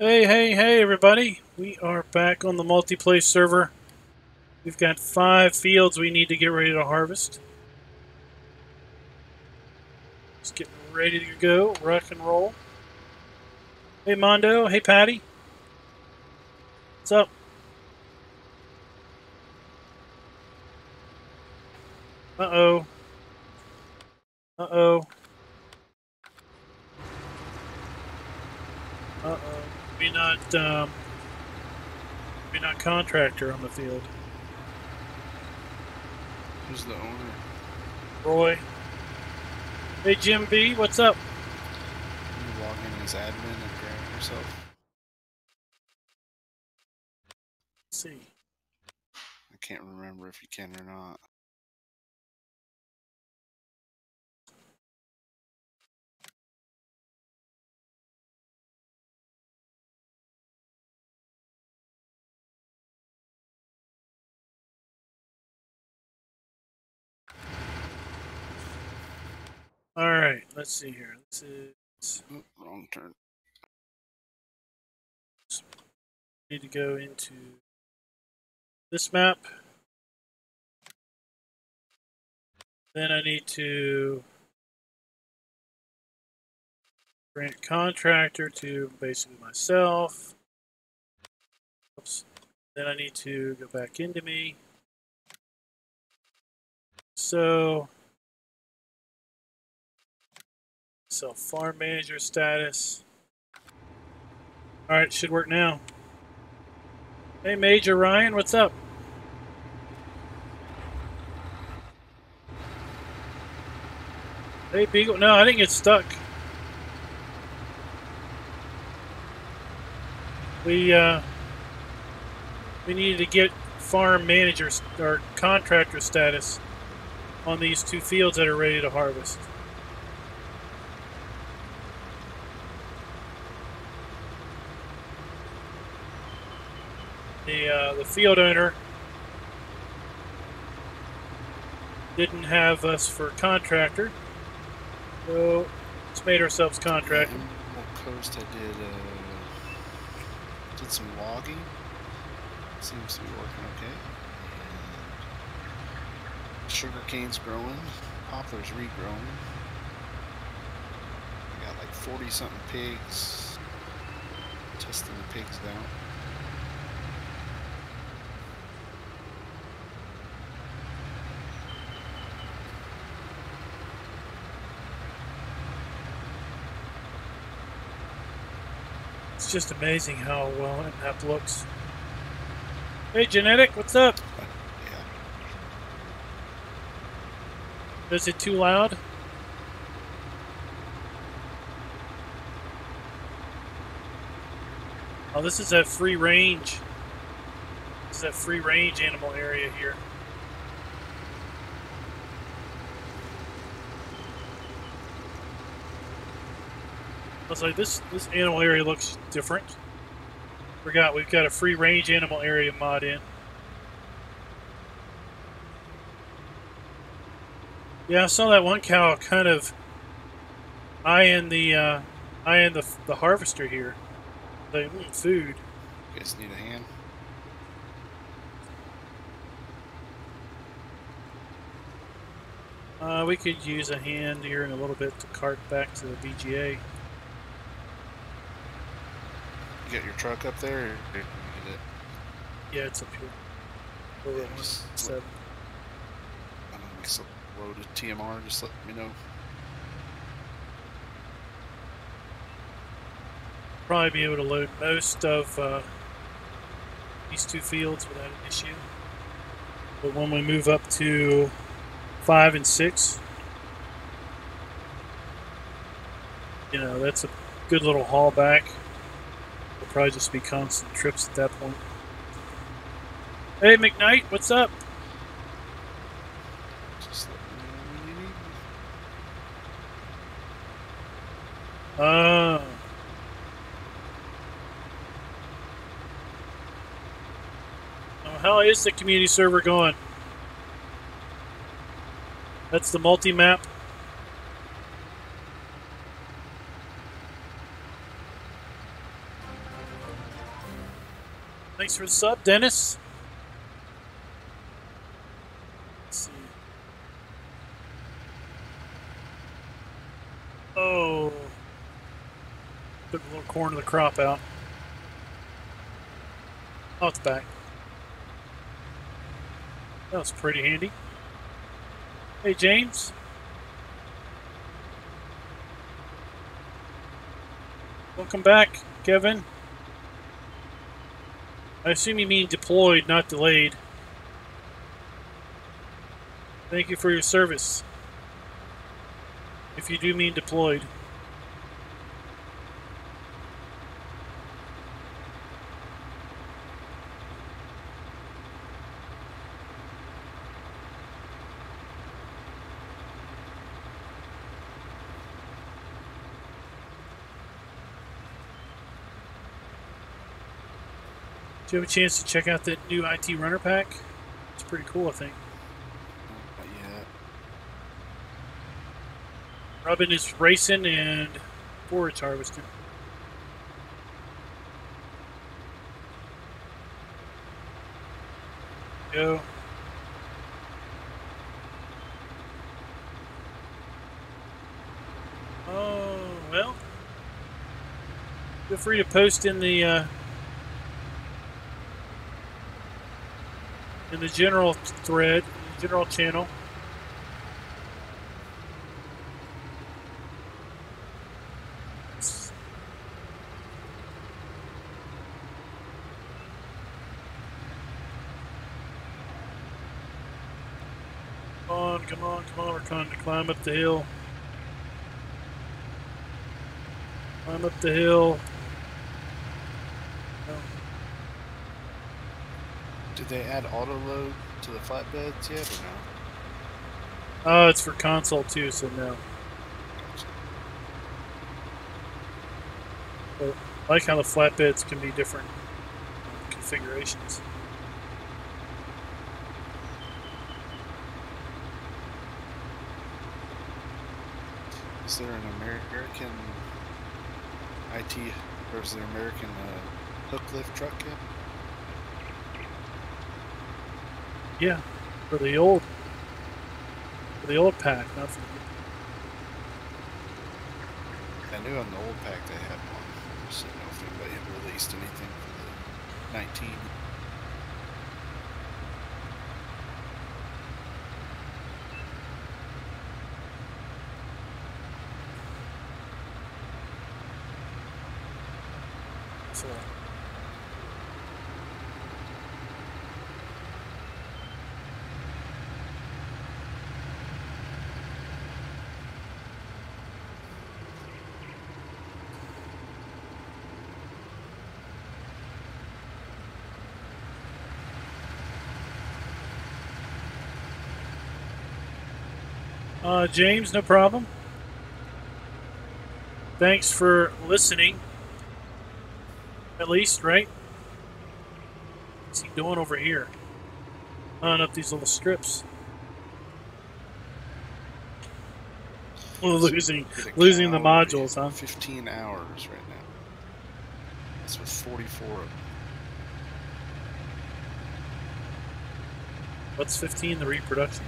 Hey, everybody. We are back on the multiplayer server. We've got 5 fields we need to get ready to harvest. Just getting ready to go, rock and roll. Hey, Mondo. Hey, Patty. What's up? Uh-oh. Uh-oh. Uh-oh. Maybe not contractor on the field. Who's the owner? Roy. Hey, Jim B. What's up? You log in as admin and grab yourself? Let's see. I can't remember if you can or not. Alright, let's see here. This is... Oh, wrong turn. Need to go into this map. Then I need to grant contractor to basically myself. Oops. Then I need to go back into me. So, farm manager status. Alright, should work now. Hey, Major Ryan, what's up? Hey, Beagle. No, I didn't get stuck. We needed to get farm manager or contractor status on these 2 fields that are ready to harvest. The field owner didn't have us for contractor, so let's made ourselves contractor. Coast, I did some logging. Seems to be working okay. And sugar cane's growing. Poplar's regrowing. I got like 40-something pigs. Testing the pigs down. It's just amazing how well that map looks. Hey, Genetic, what's up? Yeah. Is it too loud? Oh, this is that free range. This is that free range animal area here. I was like, this animal area looks different. Forgot we've got a free range animal area mod in. Yeah, I saw that one cow kind of eyeing the harvester here. Like, food. You guys need a hand? We could use a hand here in a little bit to cart back to the VGA. You got your truck up there? Or you get it? Yeah, it's up here. Over at 1-7. Loaded TMR, just let me know. Probably be able to load most of these 2 fields without an issue. But when we move up to 5 and 6, you know, that's a good little haul back. It'll probably just be constant trips at that point. Hey, McKnight, what's up? Just let me know when you need me. How is the community server going? That's the multi-map. Thanks for the sub, Dennis. Let's see. Oh. Took a little corner of the crop out. Oh, it's back. That was pretty handy. Hey, James. Welcome back, Kevin. I assume you mean deployed, not delayed. Thank you for your service. If you do mean deployed. Do you have a chance to check out that new IT runner pack? It's pretty cool, I think. Not yet. Robin is racing and forage harvesting. Go. Oh, well. Feel free to post in the general thread, the general channel. Come on, we're trying to climb up the hill. Climb up the hill. Oh. Did they add auto load to the flatbeds yet or no? Oh, it's for console too, so no. But I like how the flatbeds can be different configurations. Is there an American IT, or is there an American hook lift truck yet? Yeah, for the old pack, not for the... I knew on the old pack they had one. I just didn't know if anybody had released anything for the 19. So, James, no problem. Thanks for listening. At least, right? What's he doing over here? On up these little strips. Well, losing the modules, huh? 15 hours right now. That's with 44 of them. What's 15? The reproduction?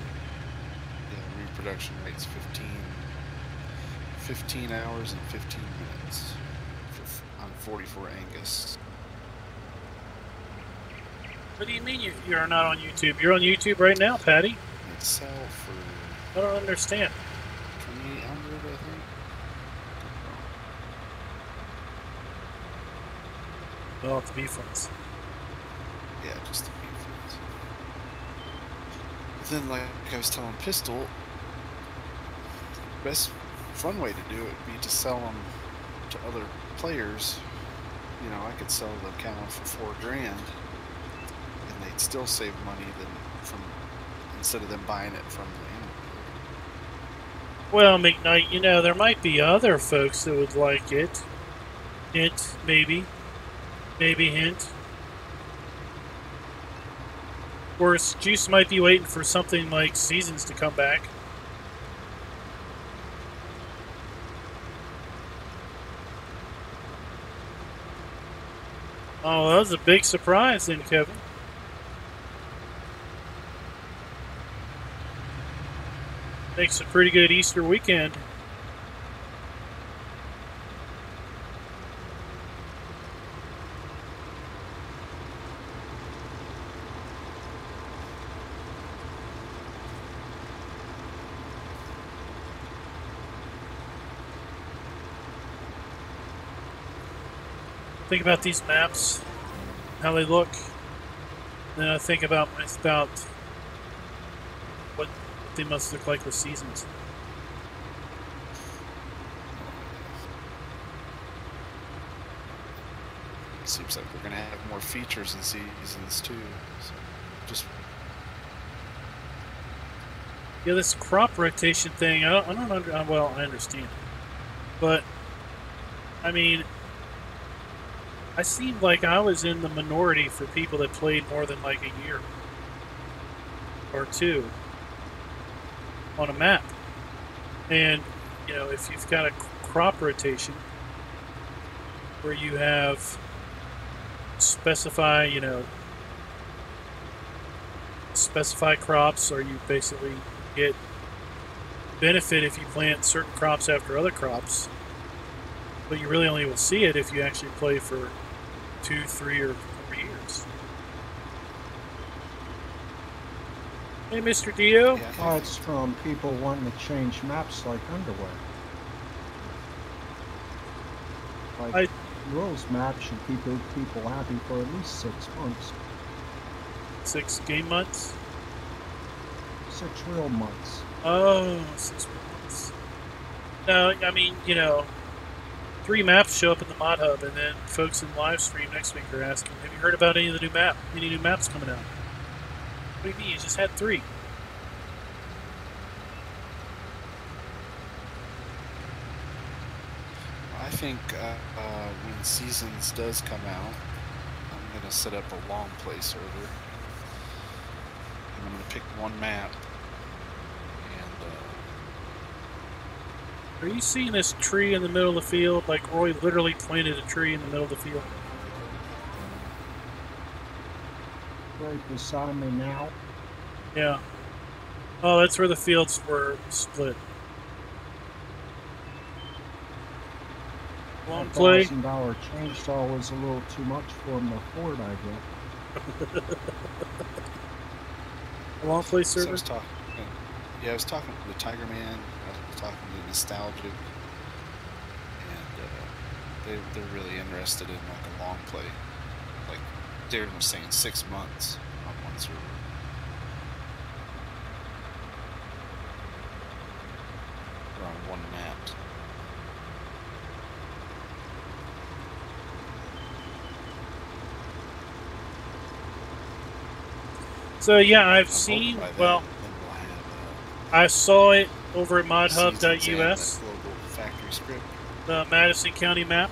Yeah, reproduction rate's 15 hours and 15 minutes on 44 Angus. What do you mean you're not on YouTube? You're on YouTube right now, Patty? They sell for... I don't understand. 2,800, I think. Well, the beef ones. Yeah, just the beef ones. But then, like I was telling Pistol, the best fun way to do it would be to sell them to other players. You know, I could sell the cow for $4,000, and they'd still save money instead of them buying it from the animal. Well, McKnight, you know, there might be other folks that would like it. Hint, maybe. Maybe hint. Of course, Juice might be waiting for something like Seasons to come back. Oh, that was a big surprise then, Kevin. Makes a pretty good Easter weekend. Think about these maps, how they look. Then I think about what they must look like with seasons. Seems like we're going to have more features in seasons too. So just Yeah, this crop rotation thing, I don't well, I understand. But, I mean, I seemed like I was in the minority for people that played more than like a year or two on a map. And, you know, if you've got a crop rotation where you have specify crops, or you basically get benefit if you plant certain crops after other crops, but you really only will see it if you actually play for 2, 3, or 4 years. Hey, Mr. Dio. Yeah. Oh, it's from people wanting to change maps like underwear. Like rules maps should keep people happy for at least 6 months. 6 game months? 6 real months. Oh, 6 months. No, I mean, 3 maps show up in the mod hub, and then folks in live stream next week are asking, have you heard about any new maps coming out? What do you mean? You just had 3. I think when Seasons does come out, I'm going to set up a long play server. I'm going to pick one map. Are you seeing this tree in the middle of the field? Like Roy literally planted a tree in the middle of the field. Right beside me now. Yeah. Oh, that's where the fields were split. Long play. $1,000 chainsaw was a little too much for him to afford, I guess. A long play server? So I was talking to the Tiger Man. I was talking to Nostalgic, and they're really interested in like a long play. Like Darren was saying, 6 months on one server. Or on one map. So yeah, I've seen. Well, I saw it over at modhub.us. Factory script. The Madison County map.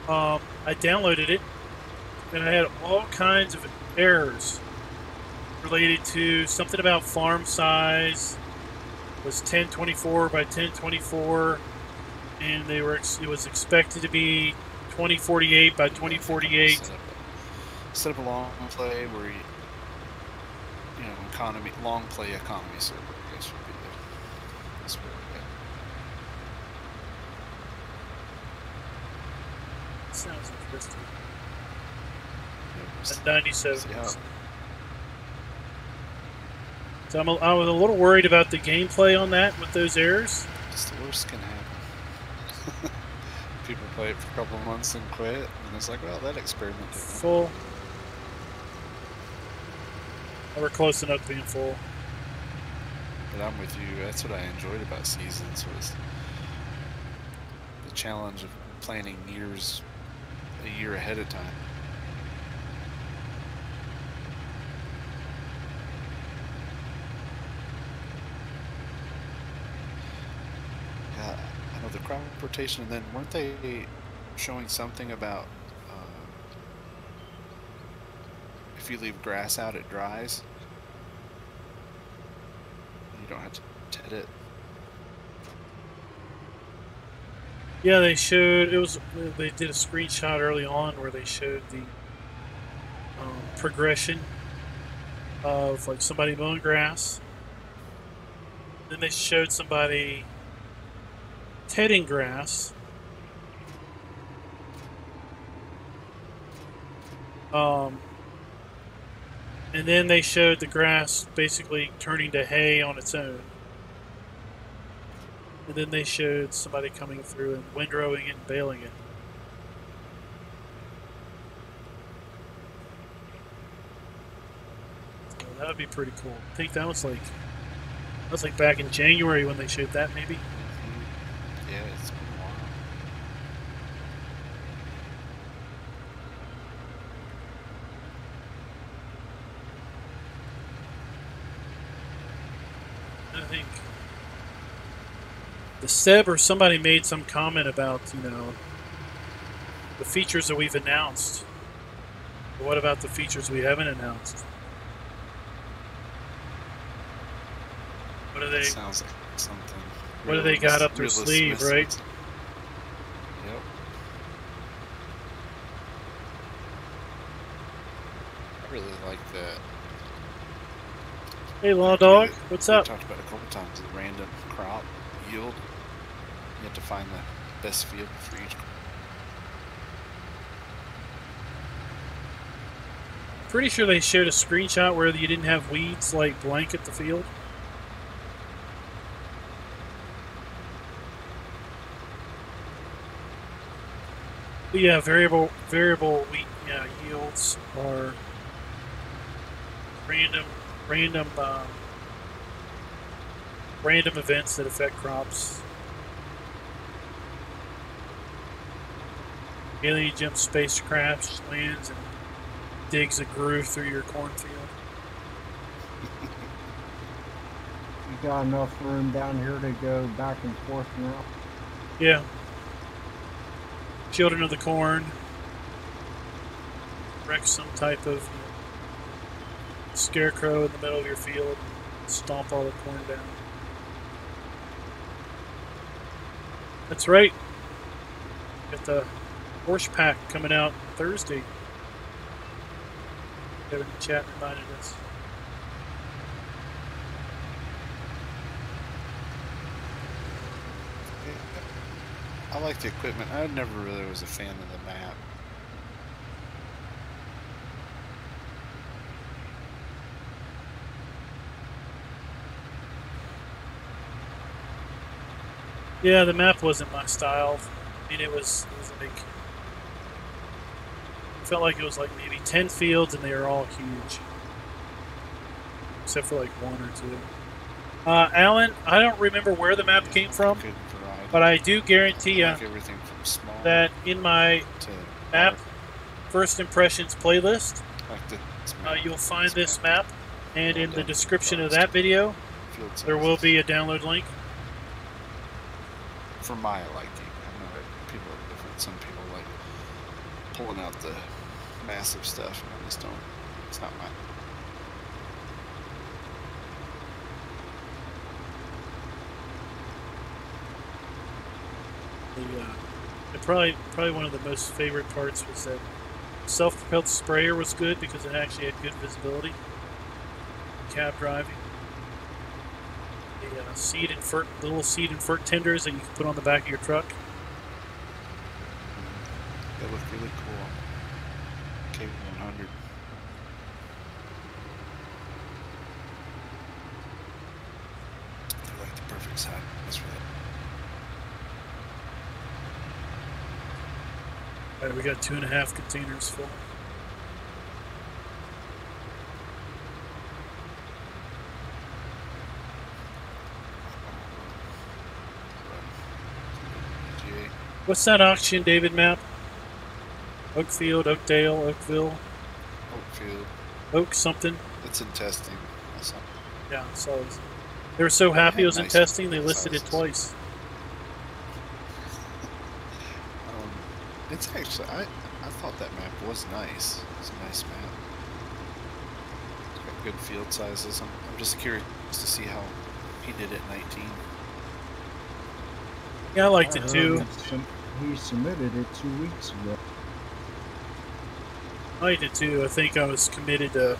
I downloaded it, and I had all kinds of errors related to something about farm size. It was 1024 by 1024, and it was expected to be 2048 by 2048. Set up a long play where long play economy server, I guess would be the best way to Sounds interesting. At 97. Yeah. So I was a little worried about the gameplay on that with those errors. It's the worst can happen. People play it for a couple of months and quit, and it's like, well, that experiment didn't full. We're close enough to being full. But I'm with you. That's what I enjoyed about Seasons, was the challenge of planning a year ahead of time. Yeah, I know the crop rotation, and then weren't they showing something about if you leave grass out, it dries? You don't have to ted it. Yeah, they showed it was. They did a screenshot early on where they showed the progression of like somebody mowing grass. Then they showed somebody tedding grass. And then they showed the grass basically turning to hay on its own. And then they showed somebody coming through and windrowing it and baling it. So that would be pretty cool. I think that was like back in January when they showed that, maybe. Yeah, it's been a while. I think the Seb or somebody made some comment about, the features that we've announced. But what about the features we haven't announced? What do they? Sounds like something. What do they got up their sleeve, right? Yep. I really like that. Hey, Law Dog, what's up? We talked about it a couple times. The random crop yield. You have to find the best field for each. Pretty sure they showed a screenshot where you didn't have weeds like blanket the field. But yeah, variable wheat yields are random events that affect crops. Alien jump spacecraft lands and digs a groove through your cornfield. You got enough room down here to go back and forth now? Yeah. Children of the corn. Wreck some type of scarecrow in the middle of your field. Stomp all the corn down. That's right. Got the horse pack coming out Thursday. Kevin in the chat reminded us. I like the equipment. I never really was a fan of the map. Yeah, the map wasn't my style. I mean, it was like, it felt like it was like maybe 10 fields and they were all huge. Except for like one or two. Alan, I don't remember where the map came from, but I do guarantee you that in my map first impressions playlist, you'll find this map, and in the description of that video, there will be a download link. For my liking, I know that people are different. Some people like pulling out the massive stuff, and I just don't. It's not mine. Probably one of the most favorite parts was that self-propelled sprayer was good because it actually had good visibility. Cab driving. The little seed and fert tenders that you can put on the back of your truck. They look really cool. K100. They're like the perfect size for that. All right, we got 2.5 containers full. What's that auction, David map? Oakfield, Oakdale, Oakville? Oakfield. Oak something? It's in testing. Yeah, so they were so happy it was in testing, they listed it twice. It's actually, I thought that map was nice. It's a nice map. It's got good field sizes. I'm just curious to see how he did it in 19. Yeah, I liked I it heard too. he submitted it 2 weeks ago. I liked it too. I think I was committed to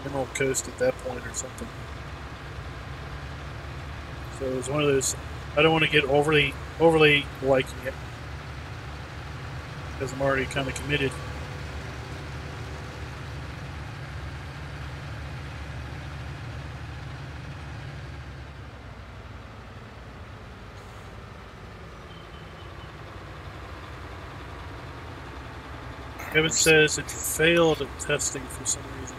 Emerald Coast at that point or something. So it was one of those. I don't want to get overly liking it because I'm already kind of committed. Kevin says it failed at testing for some reason.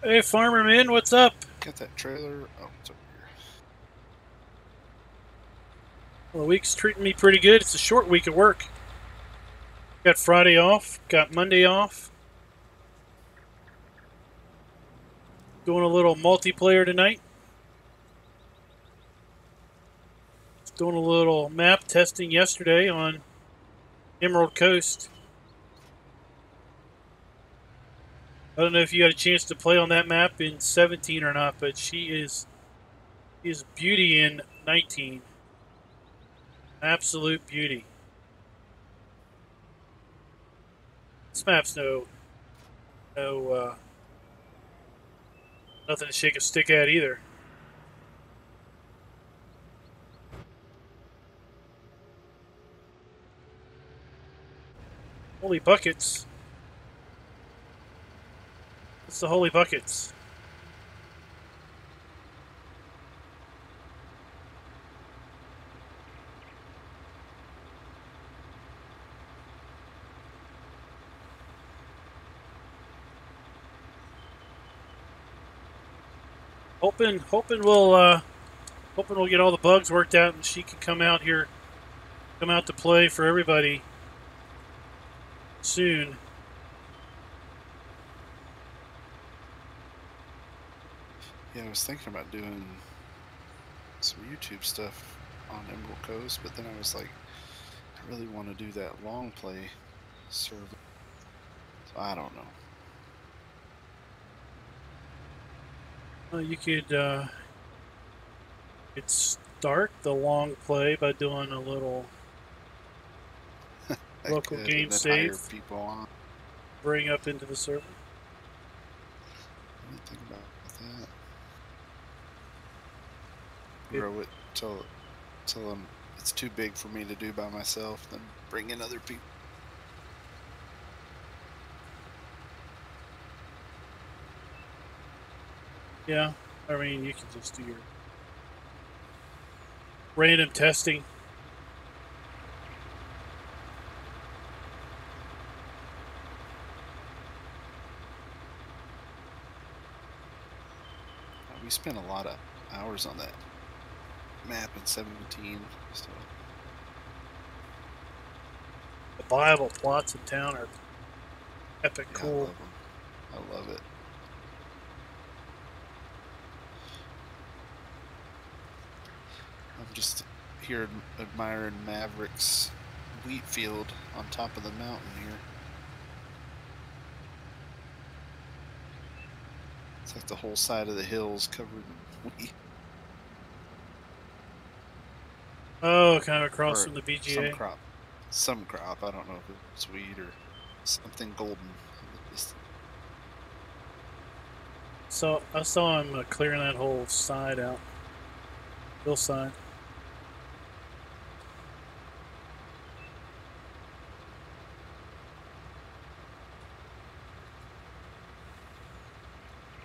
Hey, Farmerman, what's up? Got that trailer. Oh, it's over here. Well, the week's treating me pretty good. It's a short week at work. Got Friday off, got Monday off. Doing a little multiplayer tonight. Doing a little map testing yesterday on Emerald Coast. I don't know if you had a chance to play on that map in 17 or not, but she is beauty in 19. Absolute beauty. This map's nothing to shake a stick at either. Holy buckets. What's the holy buckets? Hoping we'll get all the bugs worked out and she can come out to play for everybody soon. Yeah, I was thinking about doing some YouTube stuff on Emerald Coast, but then I was like, I really want to do that long play server. So I don't know. Well, you could start the long play by doing a little local game save. Hire people on. Bring up into the server. I didn't think about that. Grow it till it's too big for me to do by myself. Then bring in other people. Yeah, I mean you can just do your random testing. We spent a lot of hours on that map in 17. So. The viable plots in town are epic cool. I love it. I'm just here admiring Maverick's wheat field on top of the mountain here. It's like the whole side of the hills covered in wheat. Oh, kind of across from the BGA. Some crop. I don't know if it's wheat or something golden. So I saw him clearing that whole side out, hillside.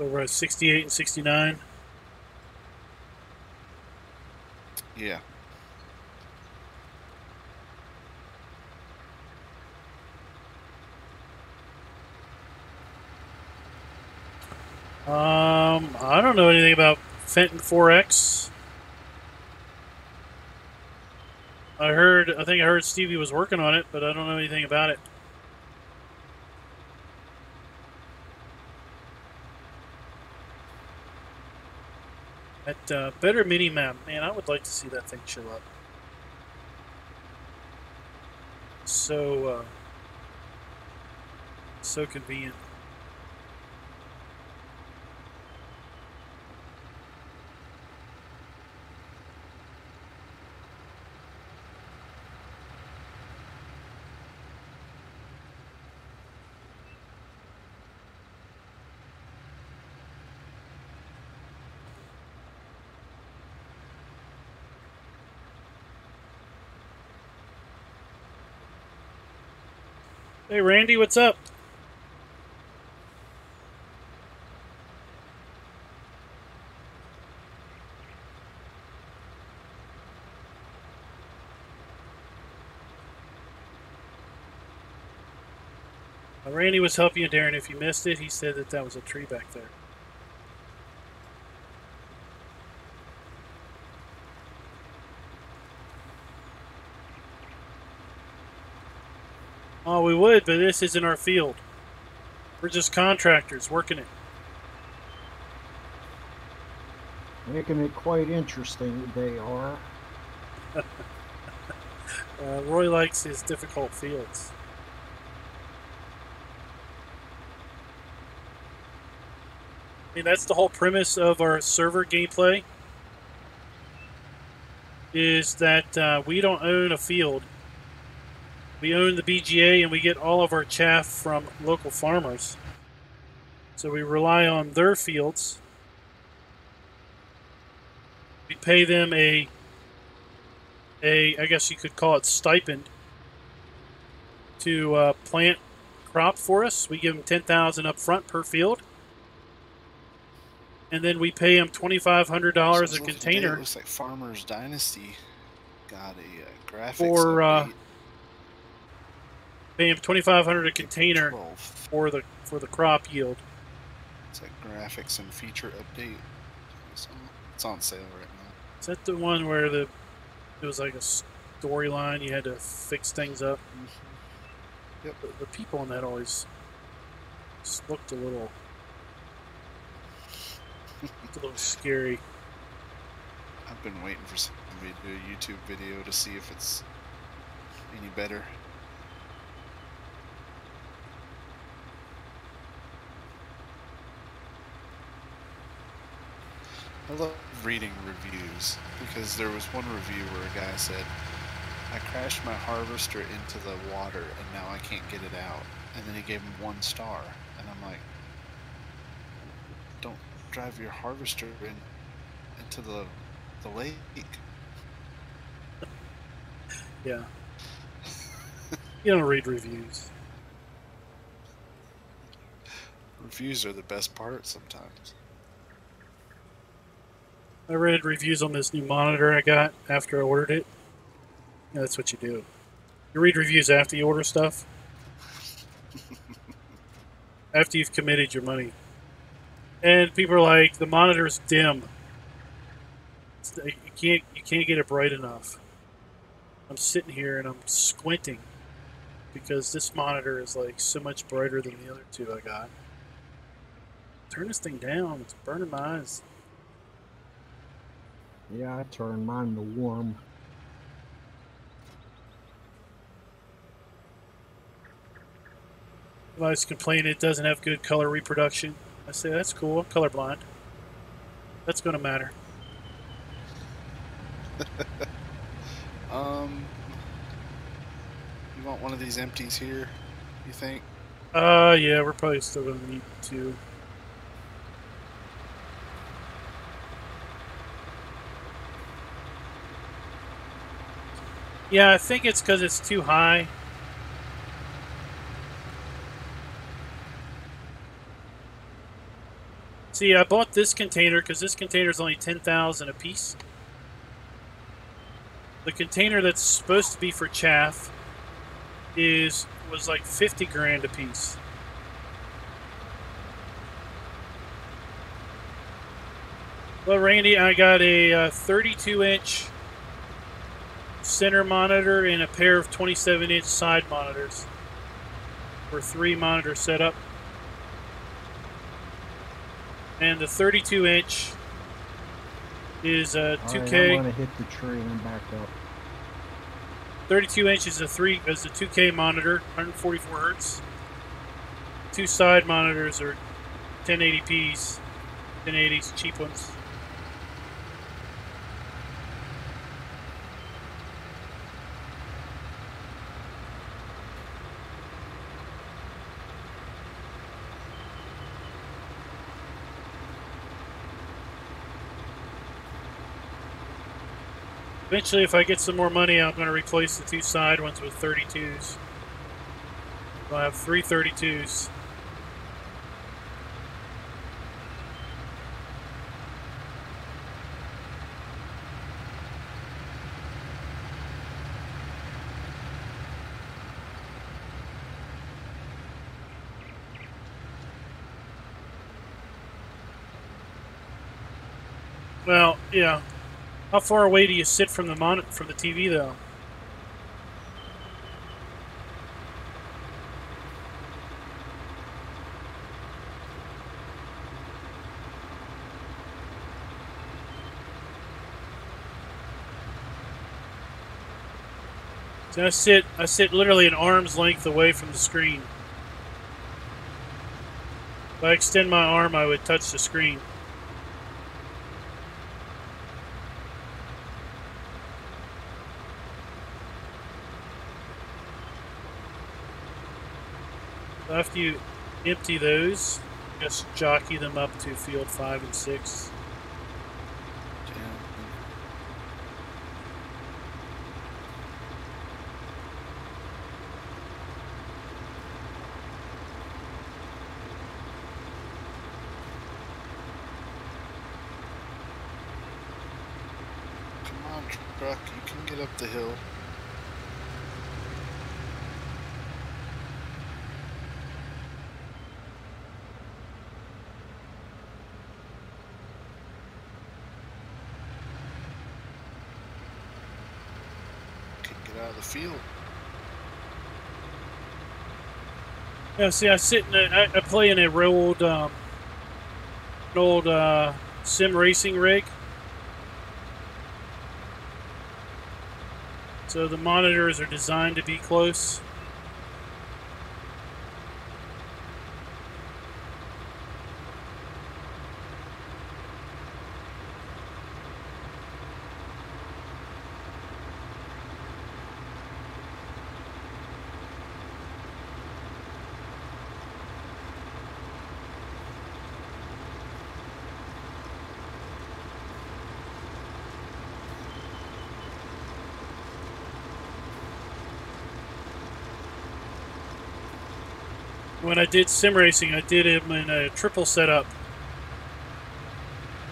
Over at 68 and 69. Yeah. I don't know anything about Fenton 4X. I think I heard Stevie was working on it, but I don't know anything about it. That better mini map, man, I would like to see that thing show up. So convenient. Hey, Randy, what's up? Randy was helping you, Darren. If you missed it, he said that was a tree back there. Oh, we would, but this isn't our field. We're just contractors working it. Making it quite interesting, they are. Roy likes his difficult fields. I mean, that's the whole premise of our server gameplay, is that we don't own a field. We own the BGA, and we get all of our chaff from local farmers. So we rely on their fields. We pay them I guess you could call it stipend, to plant crop for us. We give them $10,000 up front per field. And then we pay them $2,500 a container. It looks like Farmer's Dynasty got a graphics for update. Pay them $2,500 a container 12. for the crop yield. It's like graphics and feature update. It's on sale right now. Is that the one where it was like a storyline? You had to fix things up. Mm-hmm. Yep. The people in that always just looked a little scary. I've been waiting for somebody to do a YouTube video to see if it's any better. I love reading reviews, because there was one review where a guy said, I crashed my harvester into the water and now I can't get it out. And then he gave him 1 star. And I'm like, don't drive your harvester into the lake. Yeah. You don't read reviews. Reviews are the best part sometimes. I read reviews on this new monitor I got after I ordered it. Yeah, that's what you do. You read reviews after you order stuff. After you've committed your money. And people are like, the monitor's dim. You can't get it bright enough. I'm sitting here and I'm squinting because this monitor is like so much brighter than the other two I got. Turn this thing down. It's burning my eyes. Yeah, I turned mine to warm. Everybody's complaining it doesn't have good color reproduction. I say, that's cool. I'm colorblind. That's going to matter. You want one of these empties here, you think? Yeah, we're probably still going to need 2. Yeah, I think it's because it's too high. See, I bought this container because this container is only $10,000 a piece. The container that's supposed to be for chaff was like 50 grand a piece. Well, Randy, I got a 32-inch center monitor and a pair of 27-inch side monitors for 3 monitor setup. And the 32-inch is a 2K. Right, I'm gonna hit the tree and back up. 32 inch is a 2K monitor, 144 hertz. 2 side monitors are 1080p's, 1080s, cheap ones. Eventually, if I get some more money, I'm going to replace the 2 side ones with 32s. I'll have 3 32s. Well, yeah. How far away do you sit from the TV, though? So I sit literally an arm's length away from the screen. If I extend my arm, I would touch the screen. After you empty those, just jockey them up to field 5 and 6. Come on, truck, you can get up the hill. Out of the field. Yeah, see, I play in a old sim racing rig. So the monitors are designed to be close. When I did sim racing, I did it in a triple setup.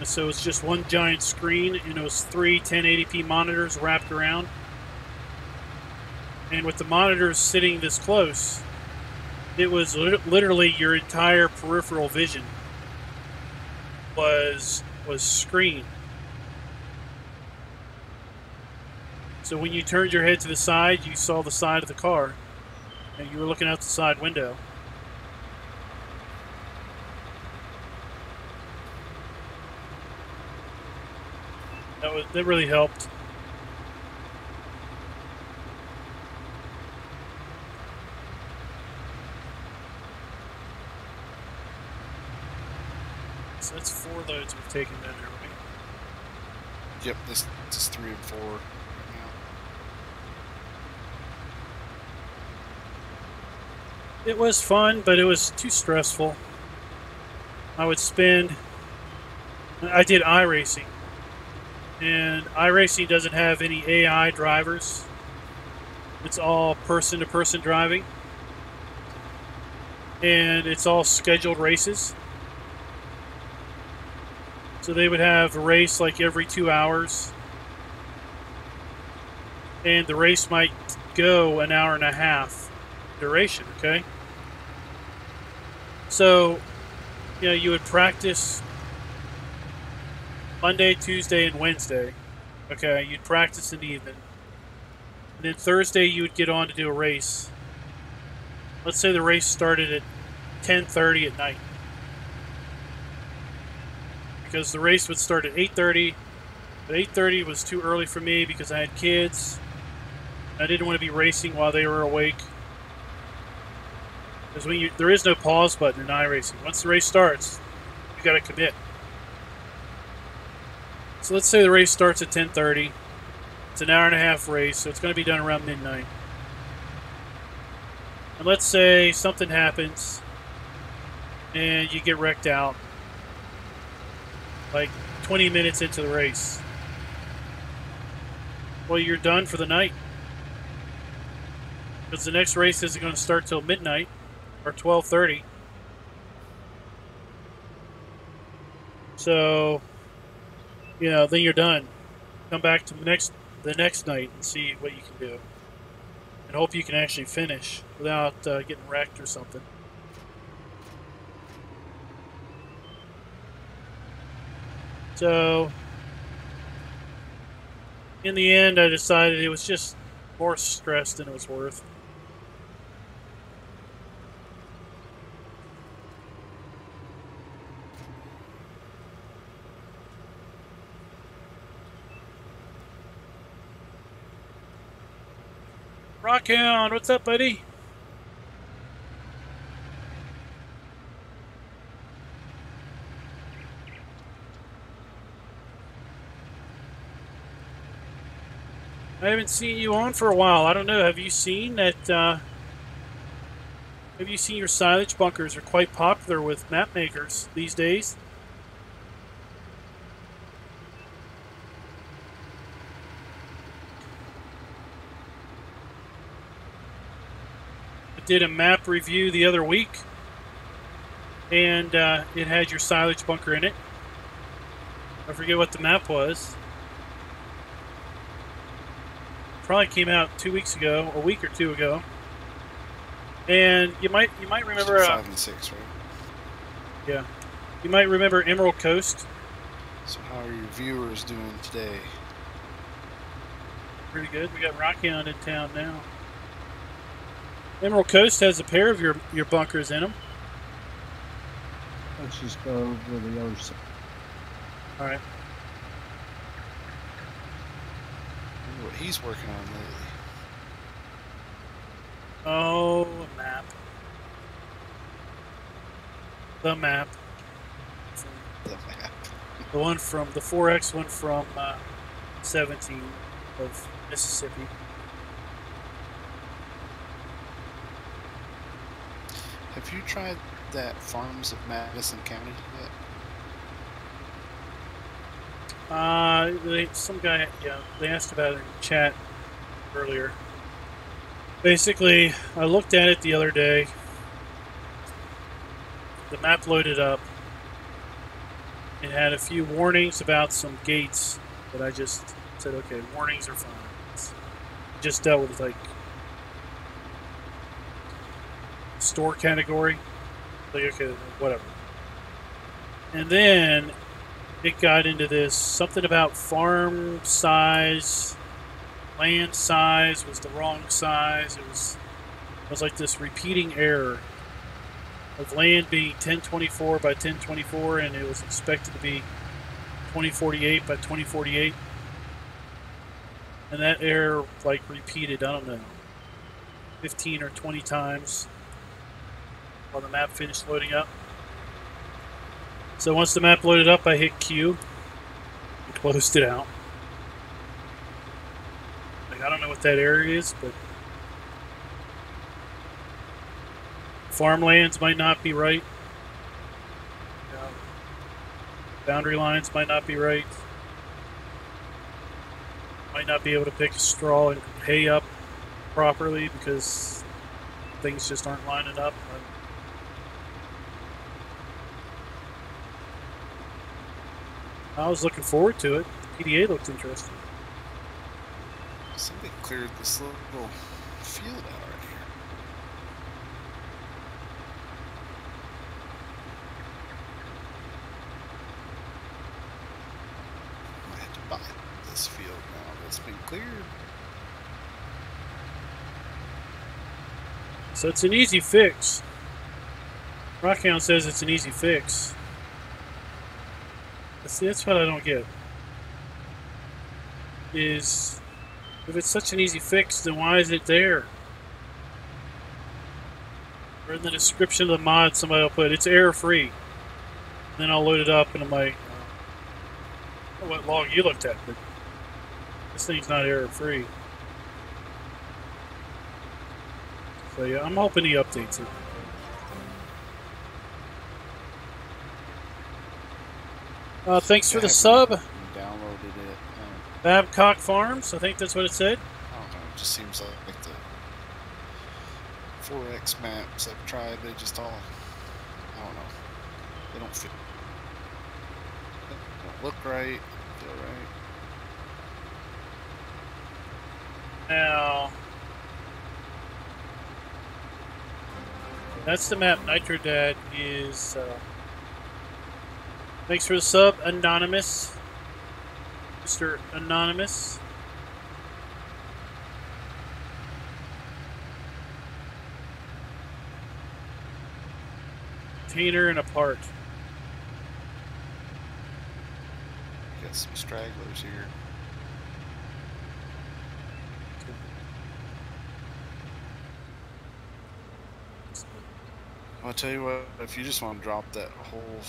So it's just one giant screen, and it was 3 1080p monitors wrapped around. And with the monitors sitting this close, it was literally your entire peripheral vision was screen. So when you turned your head to the side, you saw the side of the car, and you were looking out the side window. That really helped. So that's 4 loads we've taken down there, right? Yep, this is 3 and 4 right now. It was fun, but it was too stressful. I did iRacing. And iRacing doesn't have any AI drivers. It's all person-to-person driving. And it's all scheduled races. So they would have a race like every 2 hours. And the race might go an hour and a half duration, okay? So, you know, you would practice Monday, Tuesday, and Wednesday. Okay, you'd practice in the evening. And then Thursday you would get on to do a race. Let's say the race started at 10:30 at night. Because the race would start at 8:30. But 8:30 was too early for me because I had kids. I didn't want to be racing while they were awake. Because there is no pause button in iRacing. Once the race starts, you got to commit. So let's say the race starts at 10:30. It's an hour and a half race, so it's going to be done around midnight. And let's say something happens and you get wrecked out like 20 minutes into the race. Well, you're done for the night. Because the next race isn't going to start till midnight or 12:30. So, then you're done. Come back to the next night and see what you can do. And hope you can actually finish without getting wrecked or something. So, in the end, I decided it was just more stress than it was worth. Rockhound, what's up, buddy? I haven't seen you on for a while. I don't know. Have you seen that? Have you seen your silage bunkers are quite popular with map makers these days? I did a map review the other week, and it had your silage bunker in it. I forget what the map was. Probably came out 2 weeks ago, a week or two ago, and you might remember 5 and 6, right? Yeah, you might remember Emerald Coast. So how are your viewers doing today? Pretty good. We got Rockhound in town now. Emerald Coast has a pair of your bunkers in them. Let's just go over the other side. All right. What he's working on lately. Oh, a map. The map. The map. The one from the 4X one from 17 of Mississippi. Have you tried that Farms of Madison County yet? Some guy, they asked about it in chat earlier. Basically, I looked at it the other day. The map loaded up. It had a few warnings about some gates, but I just said, okay, warnings are fine. Just dealt with like store category. Like, okay, whatever. And then it got into this something about farm size, land size was the wrong size. It was like this repeating error of land being 1024 by 1024, and it was expected to be 2048 by 2048. And that error like repeated, I don't know, 15 or 20 times while the map finished loading up. So once the map loaded up, I hit Q and closed it out. Like, I don't know what that area is, but farmlands might not be right. Boundary lines might not be right. Might not be able to pick straw and hay up properly because things just aren't lining up. I was looking forward to it. PDA looked interesting. Somebody cleared this little field out right here. I had to buy this field now that's been cleared. So it's an easy fix. Rockhound says it's an easy fix. See, that's what I don't get. Is if it's such an easy fix, then why is it there? Or in the description of the mod, somebody will put it's error-free. Then I'll load it up, and I'm like, I don't know what log you looked at, but this thing's not error-free. So yeah, I'm hoping he updates it. Thanks for the sub. Downloaded it. Babcock Farms, I think that's what it said. I don't know. It just seems like the 4X maps I've tried, they just all, I don't know. They don't fit. They don't look right. Feel right. Now, that's the map Nitrodad is. Thanks for the sub, Anonymous. Mr. Anonymous. Container and a part. Got some stragglers here. I'll tell you what, if you just want to drop that whole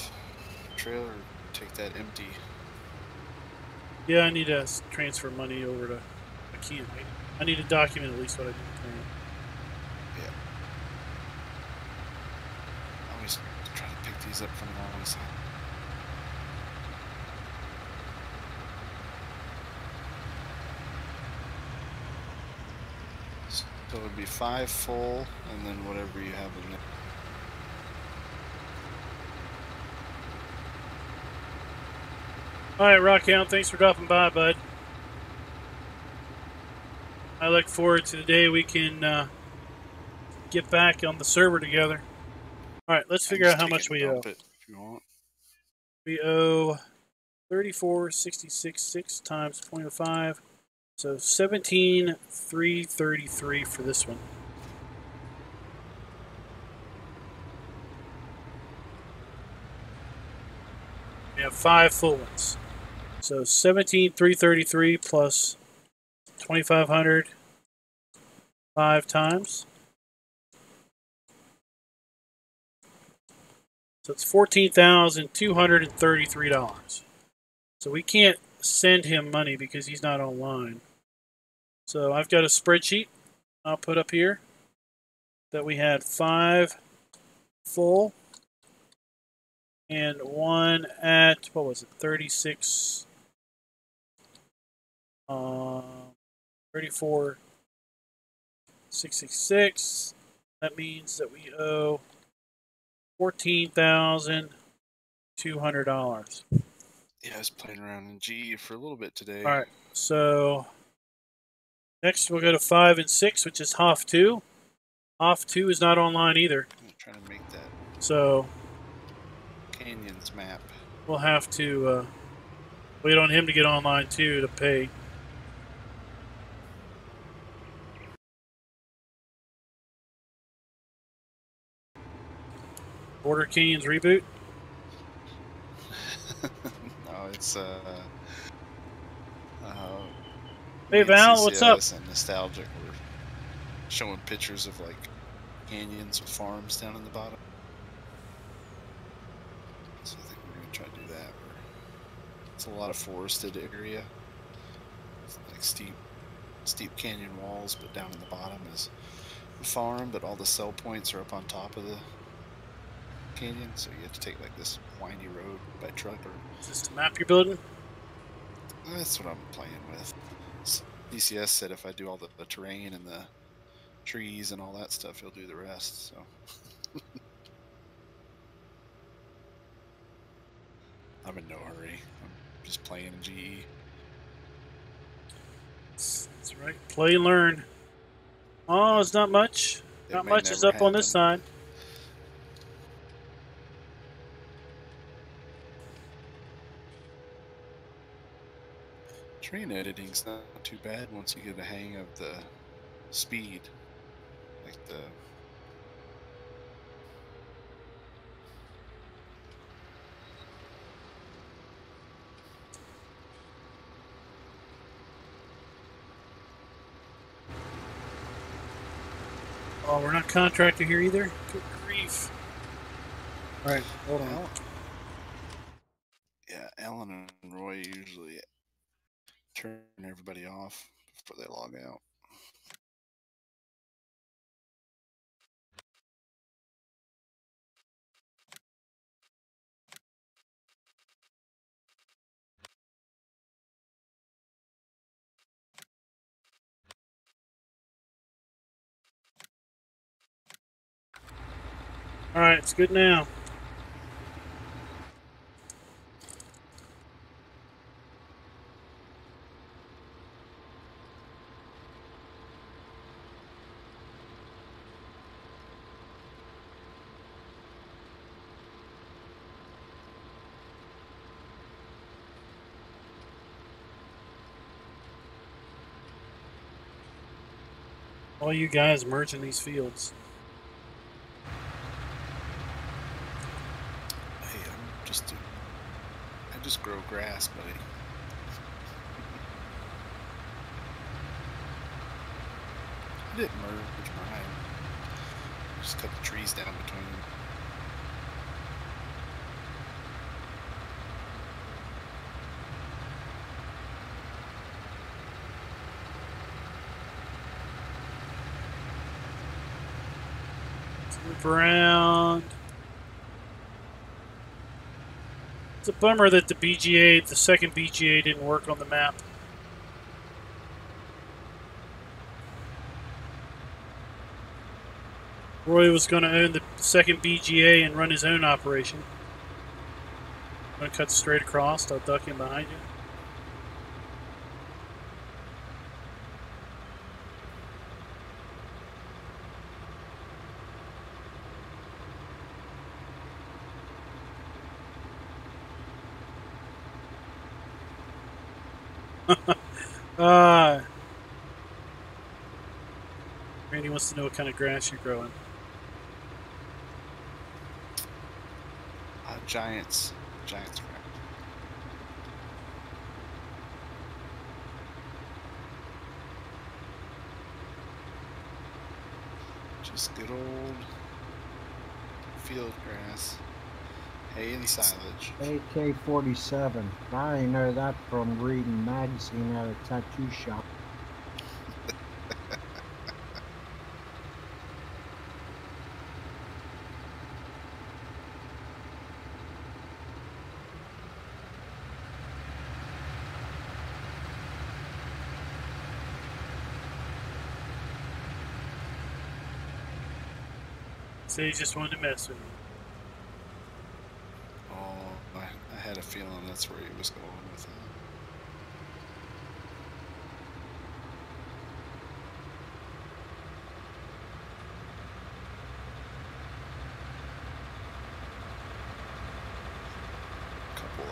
trailer, take that empty. Yeah, I need to transfer money over to. I can't. I need to document at least what I do. Yeah. I always try to pick these up from the wrong side. So it would be 5 full, and then whatever you have in there. All right, Rockhound, thanks for dropping by, bud. I look forward to the day we can get back on the server together. All right, let's figure out how much we owe. If you want. We owe 34.66 times 0.05, so 17,333 for this one. We have 5 full ones. So 17,333 plus 2,500 5 times. So it's $14,233. So we can't send him money because he's not online. So I've got a spreadsheet I'll put up here that we had 5 full and 1 at, what was it, 36, 34,666. That means that we owe $14,200. Yeah, I was playing around in GE for a little bit today. All right, so next we'll go to 5 and 6, which is HOF 2. HOF 2 is not online either. I'm trying to make that So Canyons map. we'll have to wait on him to get online too to pay. Border Canyons reboot. No, it's Hey Val, what's up? And nostalgic. We're showing pictures of like canyons with farms down in the bottom. So I think we're gonna try to do that. It's a lot of forested area, it's like steep canyon walls, but down in the bottom is the farm. But all the sell points are up on top of the canyon, so you have to take like this windy road by truck. Or Is this the map you're building? that's what I'm playing with. DCS said if I do all the terrain and the trees and all that stuff, he'll do the rest. So I'm in no hurry. I'm just playing in GE. That's right. Play and learn. Oh, it's not much. Not much is up on this side. Train editing's not too bad once you get a hang of the speed. Like the Oh, we're not contractor here either? Good grief. Alright, hold on. Yeah, Alan and Roy usually turn everybody off before they log out. Alright, it's good now. All you guys merging these fields. Hey, I just grow grass, buddy. I didn't merge mine. Just cut the trees down between them. Loop around. It's a bummer that the second BGA didn't work on the map. Roy was going to own the second BGA and run his own operation. I'm going to cut straight across. I'll duck in behind you. Randy wants to know what kind of grass you're growing. Giants grass. Just good old field grass. Hay and silage. AK-47. I only know that from reading magazine at a tattoo shop. So he just wanted to mess with you. Oh, I had a feeling that's where he was going with it. Couple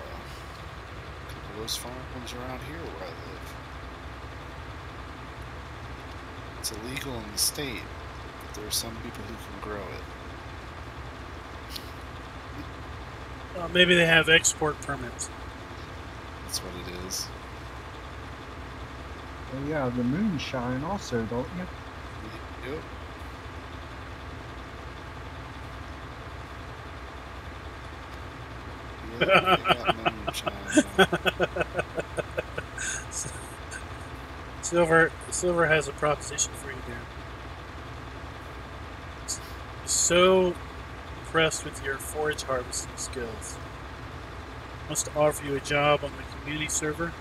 of those farms around here where I live. It's illegal in the state, but there are some people who can grow it. Maybe they have export permits. That's what it is. Well, yeah, the moonshine also, don't you? Yep. Yeah, they got moonshine. Silver has a proposition for you, Dan. He's so impressed with your forage harvesting skills. He wants to offer you a job on the community server,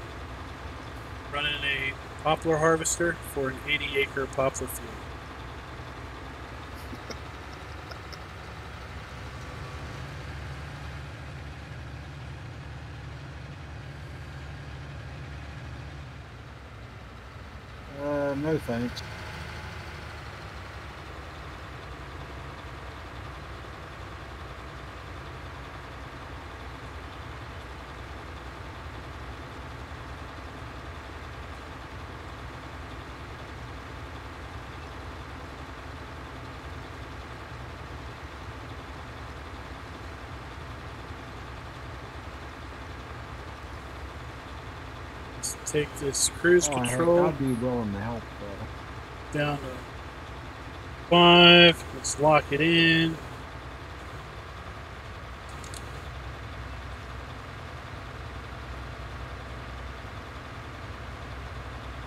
running a poplar harvester for an 80-acre poplar field. No thanks. Take this cruise control I'd be willing to help down 5. Let's lock it in.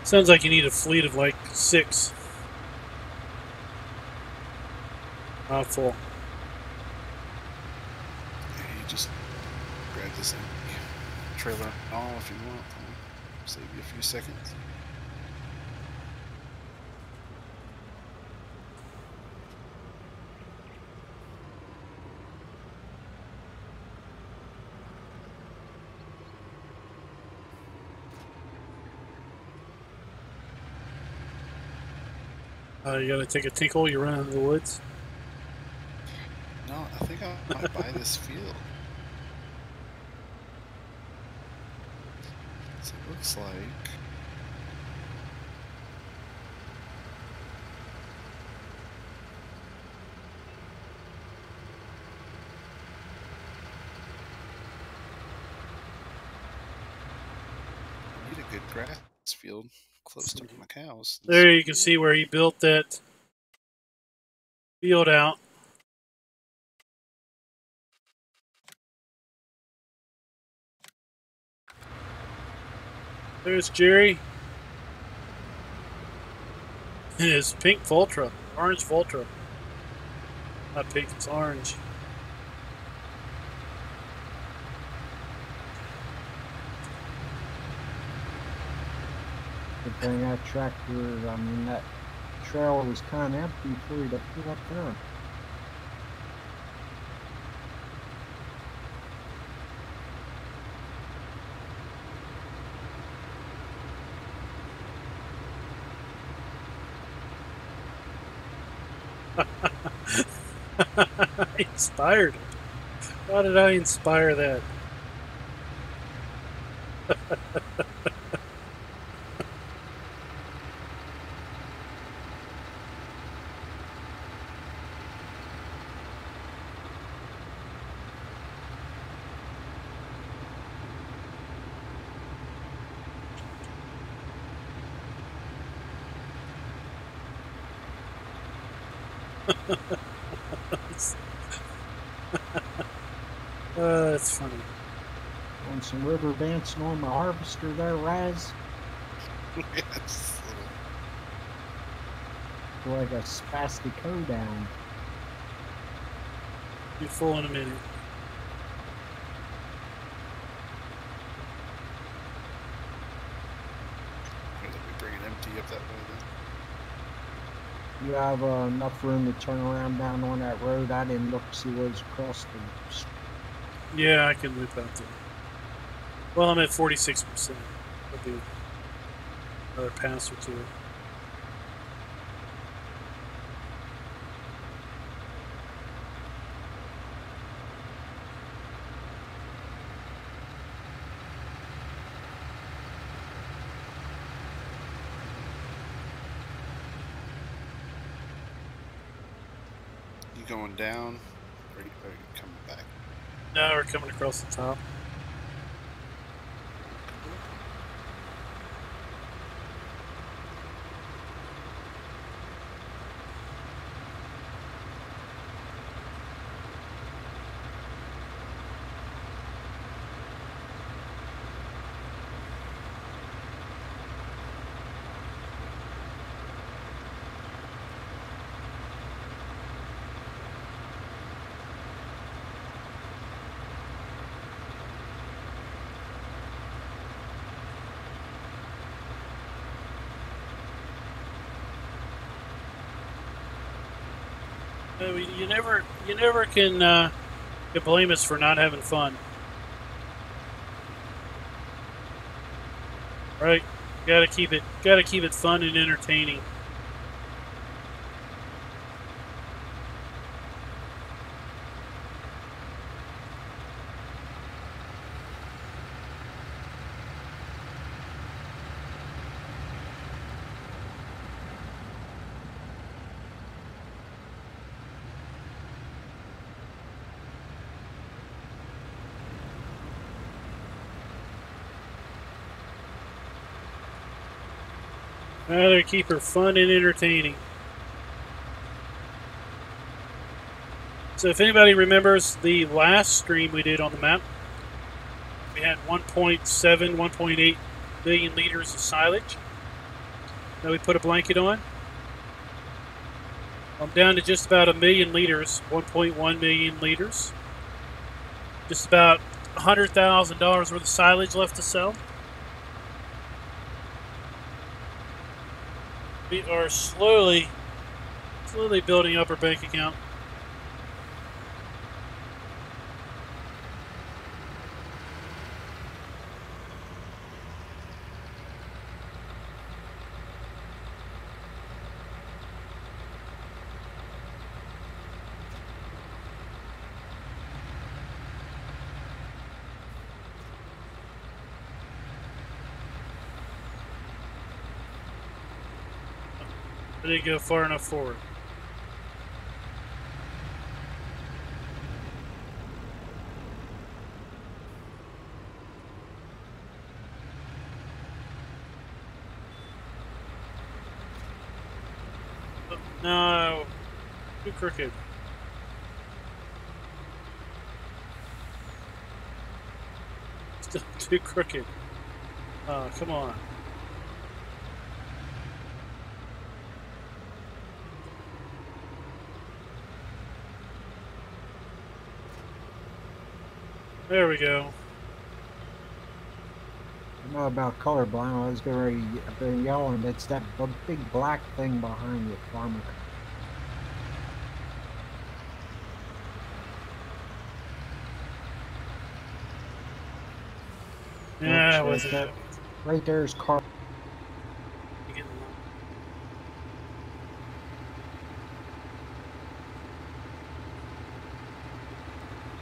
Sounds like you need a fleet of like 6. Full. Yeah, you just grab this empty trailer all if you want. Save you a few seconds. You gotta take a tinkle, you run into the woods. No, I think I might buy this field. So it looks like I need a good grass field close to my cows. There you can see where he built that field out. There's Jerry. His pink Voltra. Orange Voltra. Not pink, it's orange. Good thing that tractor, I mean, that trailer was kind of empty for you to put up there. I inspired him. How did I inspire that? That's funny. On some river dancing on my harvester there, Raz. Yes. Like a spastic hoedown. Be full in a minute. Here, let me bring it empty up that way then. You have enough room to turn around down on that road. I didn't look to see what was across the street. Yeah, I can loop out there. Well, I'm at 46%. I'll do another pass or two. You going down or are you coming back? No, we're coming across the top. You never can blame us for not having fun, right? Gotta keep it fun and entertaining. Gotta keep her fun and entertaining. So if anybody remembers the last stream we did on the map, we had 1.7, 1.8 million liters of silage that we put a blanket on. I'm down to just about 1 million liters, 1.1 million liters. Just about $100,000 worth of silage left to sell. We are slowly building up our bank account. I didn't go far enough forward. Oh, no, too crooked. Still too crooked. Oh, come on. There we go. I know about colorblind. I was going to yelling. It's that big black thing behind you, farmer. Yeah, it Oops, wasn't that. Right there's car.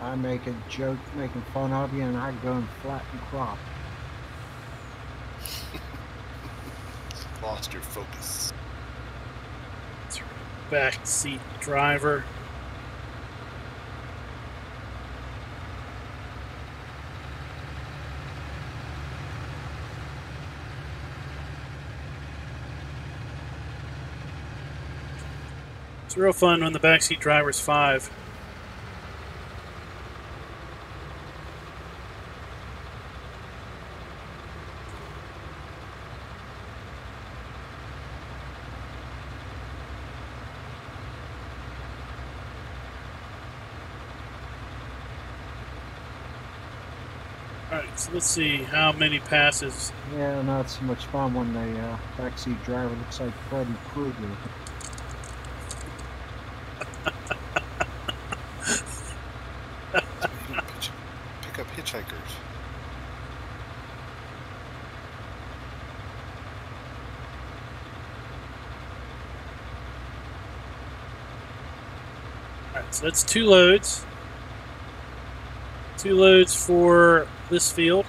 I make a joke making fun of you, and I go and flatten crop. Lost your focus. Backseat driver. It's real fun when the backseat driver's 5. Alright, so let's see how many passes. Yeah, not so much fun when the backseat driver looks like Freddy Krueger. You don't pick up hitchhikers. Alright, so that's 2 loads. 2 loads for this field.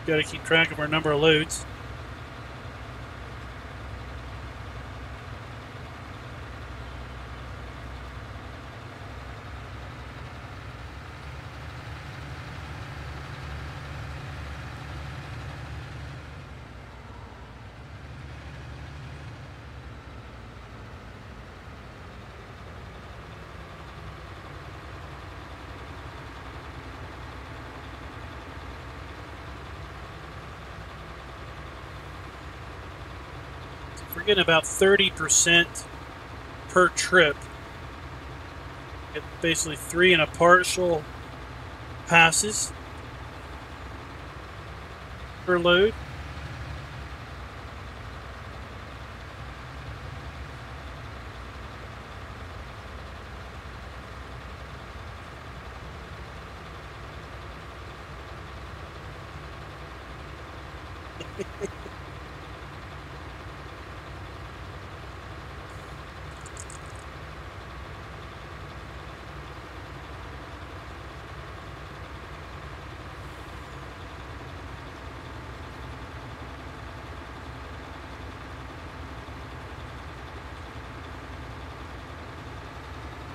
Got to keep track of our number of loads. We're getting about 30% per trip. Get basically 3 and a partial passes per load.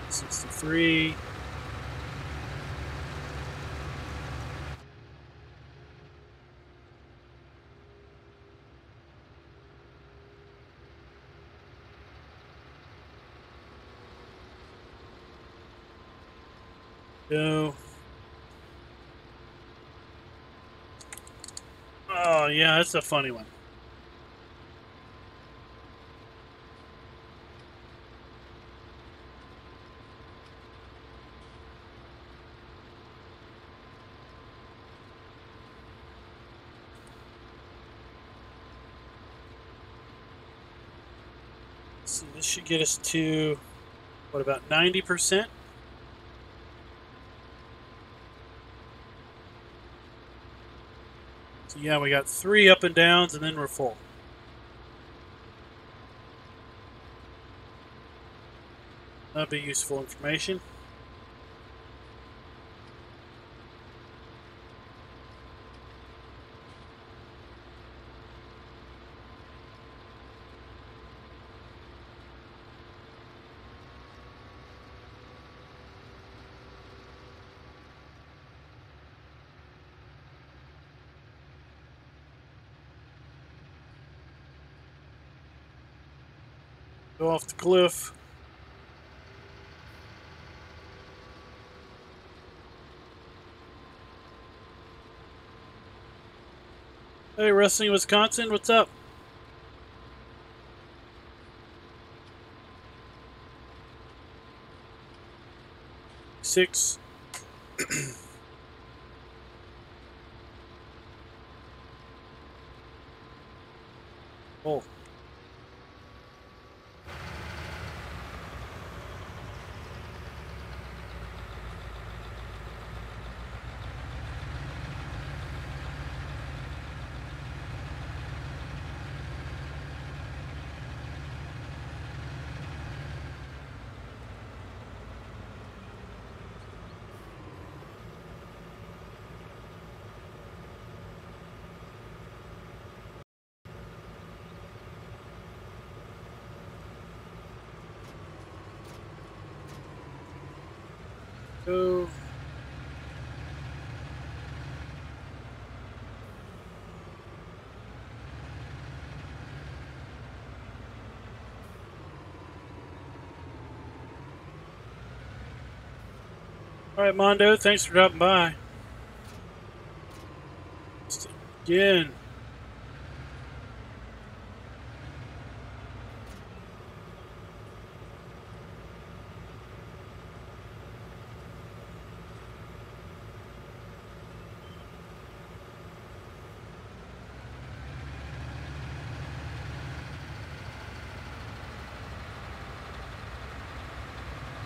$63. Go. Oh, yeah, that's a funny one. So this should get us to, what, about 90%? So yeah, we got 3 up and downs, and then we're full. That'd be useful information. Go off the cliff. Hey, Wrestling Wisconsin, what's up? Six. Oh. Go. All right, Mondo, thanks for dropping by. Again.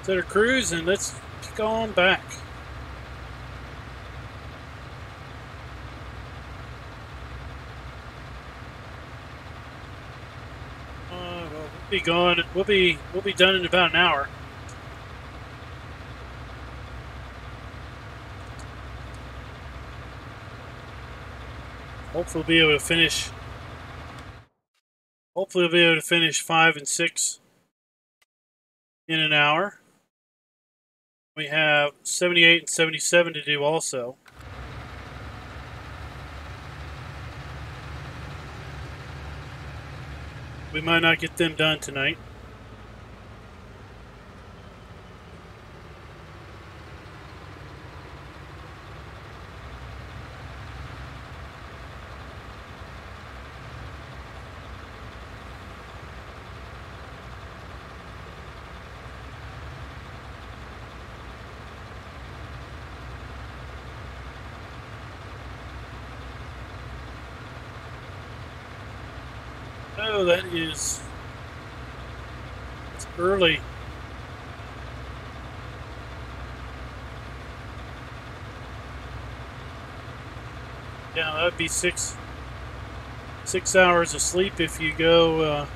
Set our cruise and let's kick on back. Well, we'll be gone. We'll be done in about an hour. Hopefully, we'll be able to finish. Hopefully, we'll be able to finish 5 and 6 in an hour. We have 78 and 77 to do also. We might not get them done tonight. Oh, it's early. Yeah, that would be six hours of sleep if you go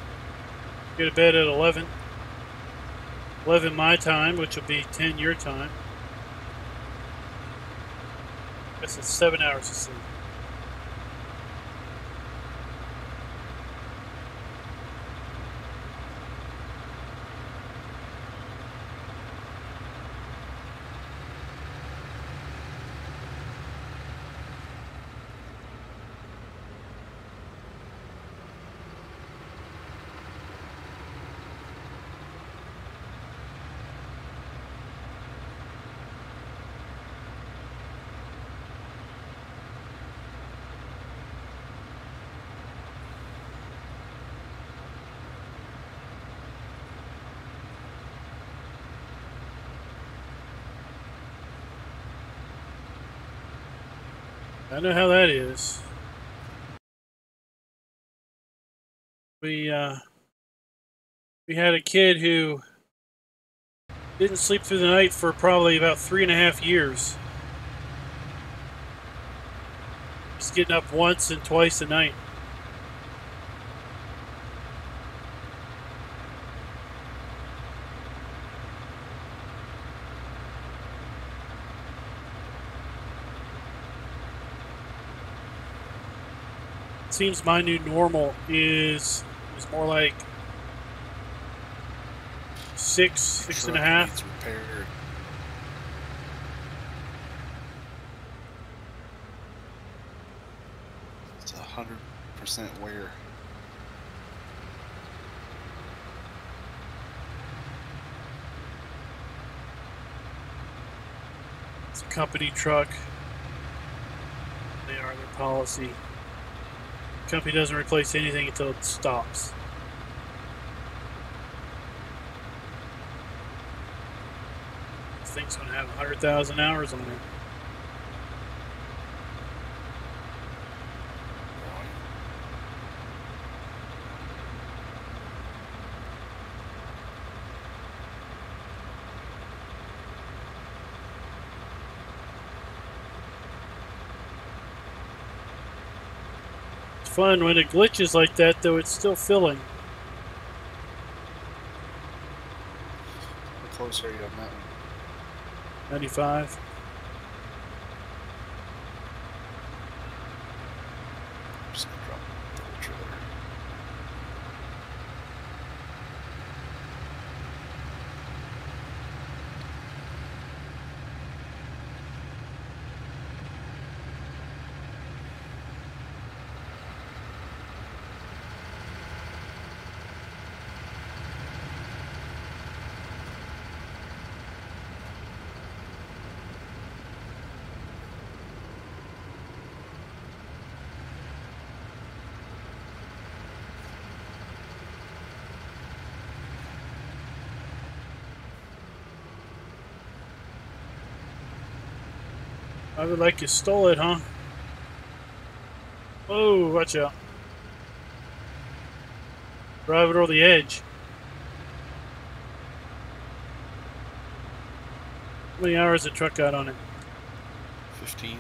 go to bed at 11 my time, which will be 10 your time. I guess it's 7 hours of sleep. I know how that is. We had a kid who didn't sleep through the night for probably about 3.5 years. Just getting up once and twice a night. Seems my new normal is more like 6.5. Needs repaired. It's 100% wear. It's a company truck. They are their policy. The company doesn't replace anything until it stops. This thing's going to have 100,000 hours on it. Fun when it glitches like that, though. It's still filling. How close are you on that one? 95. I'm just gonna drop the whole trailer. I would like you stole it, huh? Whoa, watch out. Drive it over the edge. How many hours the truck got on it? 15.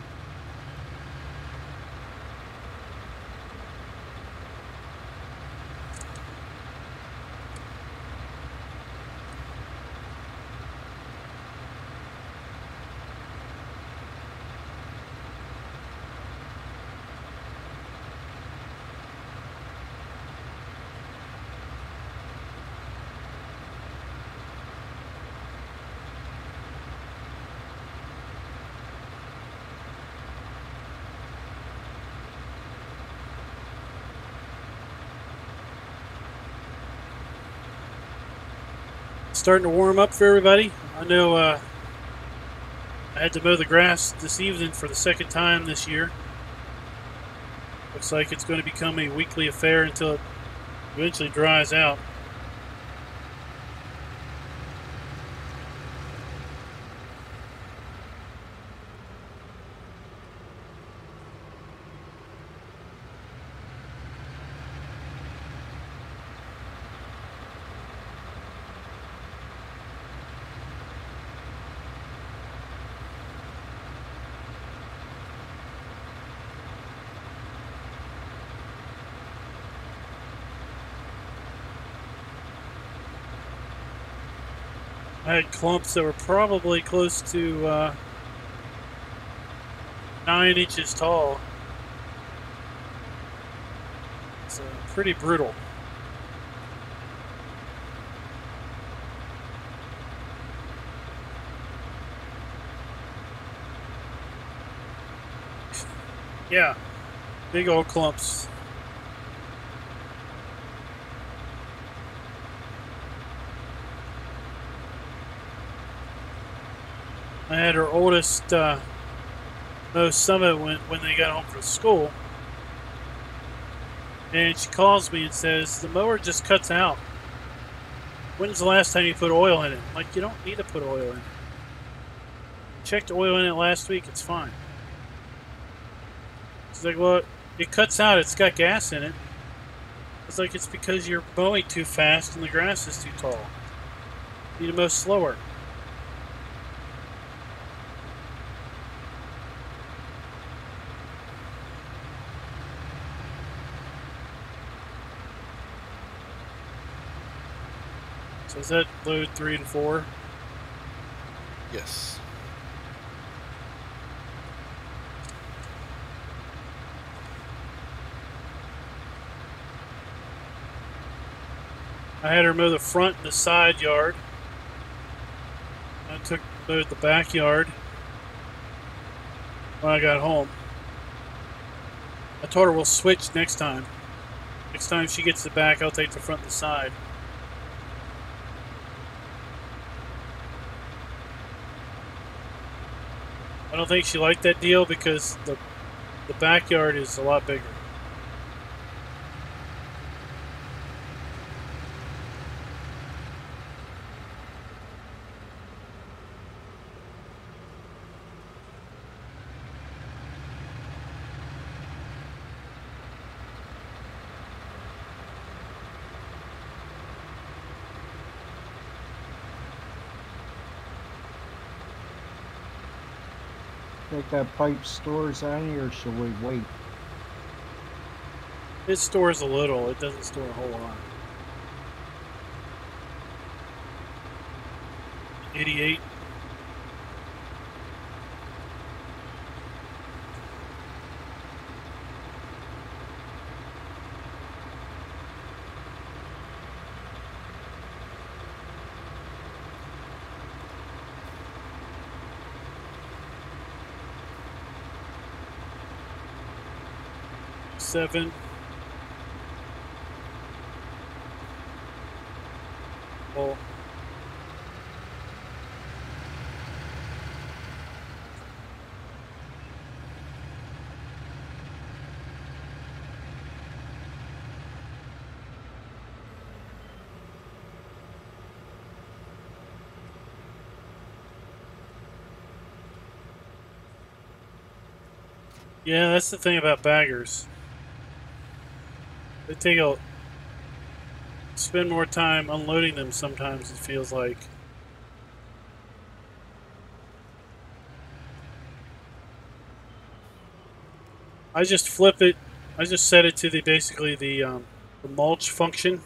Starting to warm up for everybody. I know I had to mow the grass this evening for the second time this year. Looks like it's going to become a weekly affair until it eventually dries out. I had clumps that were probably close to 9 inches tall. It's pretty brutal. Yeah, big old clumps. I had her oldest mow some of it when they got home from school. And she calls me and says, the mower just cuts out. When's the last time you put oil in it? I'm like, you don't need to put oil in it. Checked oil in it last week, it's fine. She's like, well, it cuts out. It's got gas in it. It's like, it's because you're mowing too fast and the grass is too tall. You need to mow slower. So is that load 3 and 4? Yes. I had her mow the front and the side yard. I mowed the backyard when I got home. I told her we'll switch next time. Next time she gets the back, I'll take the front and the side. I don't think she liked that deal because the backyard is a lot bigger. Think that pipe stores any, or should we wait? It stores a little. It doesn't store a whole lot. 88. Seven. Full. Yeah, that's the thing about baggers. They spend more time unloading them sometimes, it feels like. I just flip it. I just set it to basically the mulch function,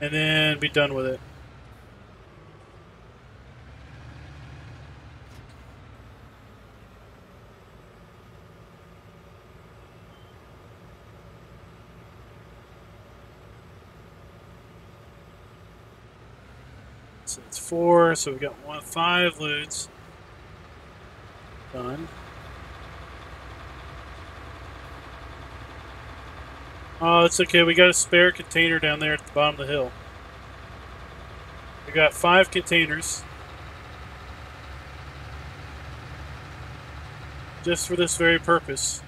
and then be done with it. So it's 4, so we got 5 loads done. Oh, it's okay. We got a spare container down there at the bottom of the hill. We got 5 containers just for this very purpose.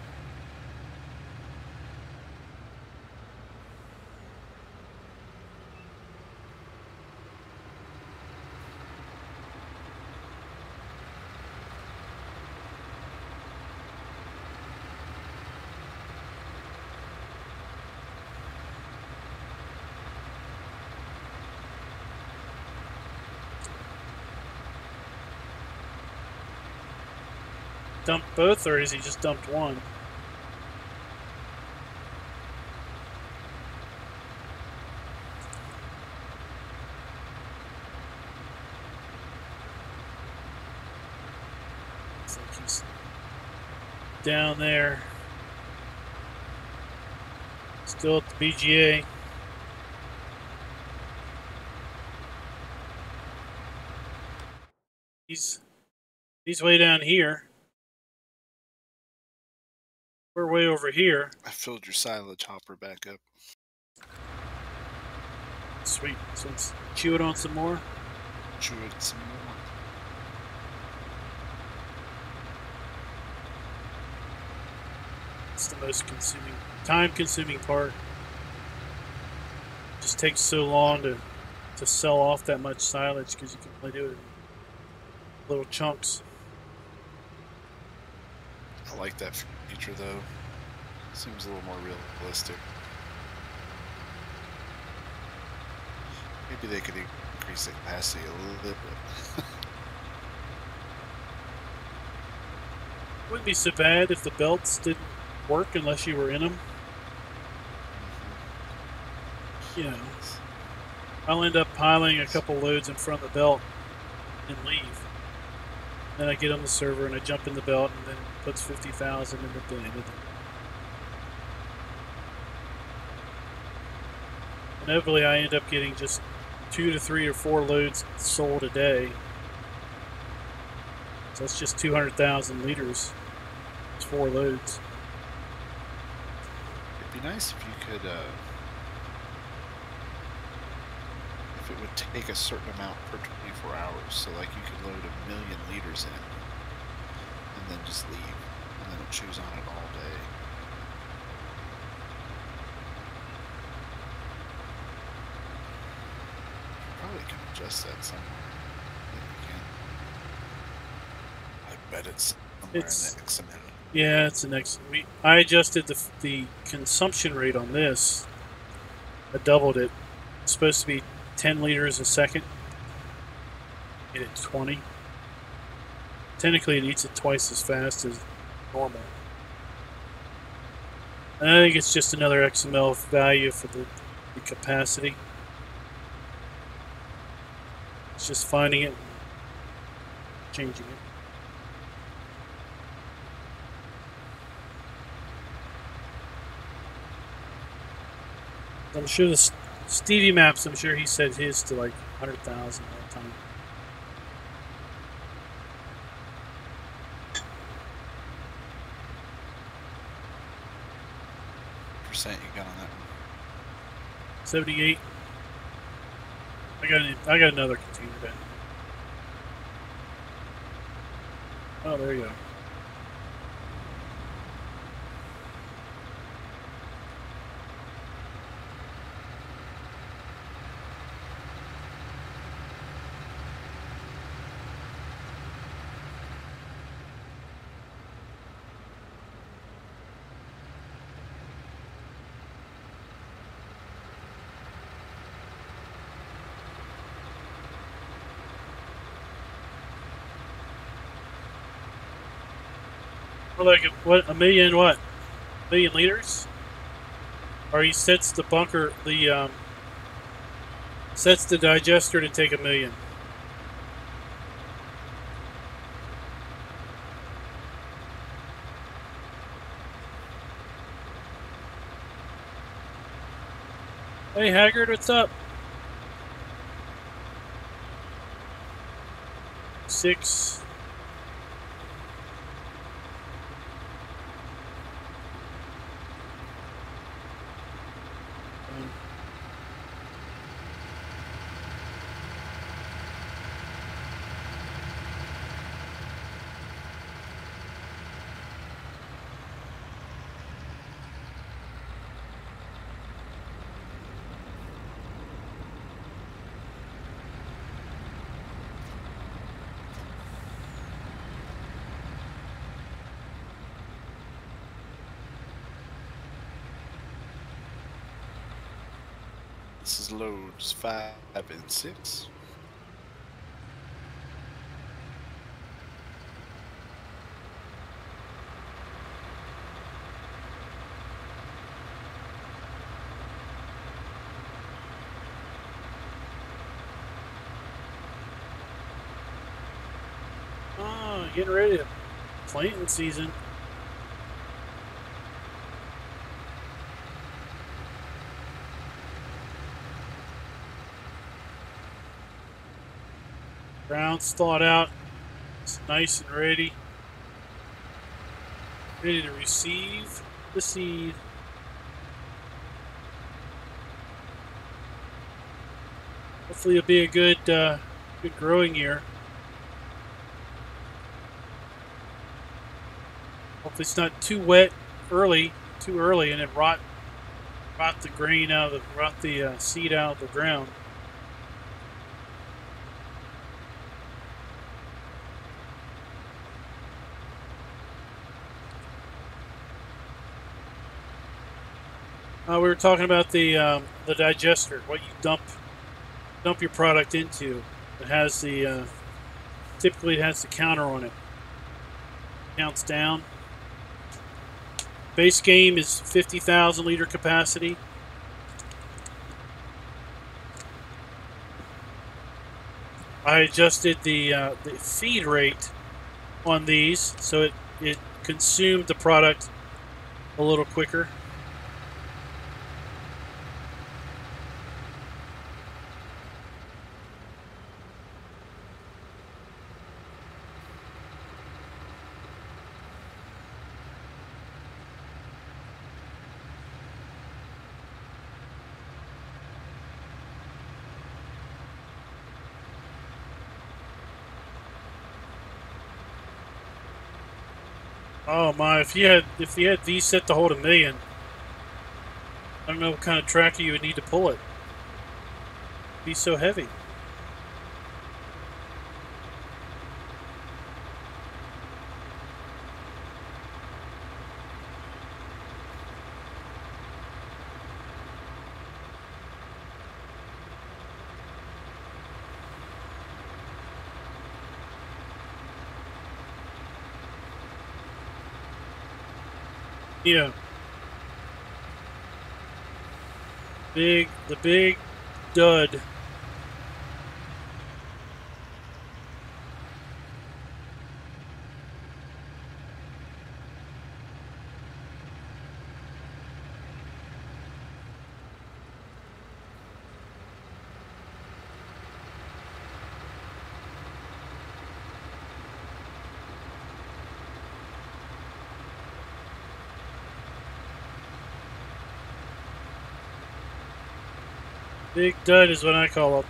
Dumped both, or has he just dumped one? Looks like he's down there. Still at the BGA. He's way down here. We're way over here. I filled your silage hopper back up. Sweet. So let's chew it on some more. Chew it some more. It's the most time-consuming part. It just takes so long to sell off that much silage because you can only do it in little chunks. I like that feature though. Seems a little more realistic. Maybe they could increase the capacity a little bit, but Wouldn't be so bad if the belts didn't work unless you were in them. You know, I'll end up piling a couple loads in front of the belt and leave. Then I get on the server and I jump in the belt and then it puts 50,000 in the bin. Inevitably, I end up getting just 2 to 3 or 4 loads sold a day. So that's just 200,000 liters. It's 4 loads. it'd be nice if you could, if it would take a certain amount per 24 hours. So like you could load 1,000,000 liters in and then just leave. And then it chews on it all day. Probably can adjust that somewhere. I bet it's somewhere in the XML. Yeah, it's an excellent. I adjusted the consumption rate on this. I doubled it. It's supposed to be 10 liters a second. Get it 20. Technically, it eats it twice as fast as normal. And I think it's just another XML value for the capacity. It's just finding it, changing it. I'm sure the Stevie Maps, I'm sure he set his to like 100,000 all the time. Percent you got on that one? 78. I got another container down. Oh, there you go. Like what, 1,000,000 what? 1,000,000 liters? Or he sets the bunker, sets the digester to take 1,000,000. Hey Haggard, what's up? 6. This is loads 5 and 6. Oh, getting ready to planting season. Ground's thawed out. It's nice and ready. Ready to receive the seed. Hopefully it'll be a good growing year. Hopefully it's not too wet too early, and it rot the grain out of the seed out of the ground. We were talking about the digester, what you dump your product into. It has the typically it has the counter on it. Counts down. Base game is 50,000 liter capacity. I adjusted the feed rate on these so it consumed the product a little quicker. Oh my! If you had these set to hold 1 million, I don't know what kind of tractor you would need to pull it. It'd be so heavy. Yeah. The big dud. Big dud is what I call it.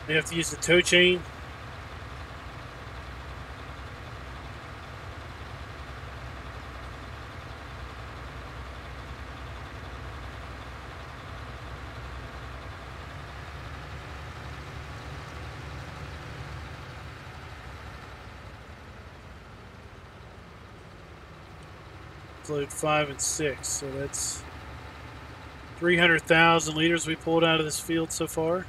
You have to use the tow chain. Load 5 and 6, so that's 300,000 liters we pulled out of this field so far.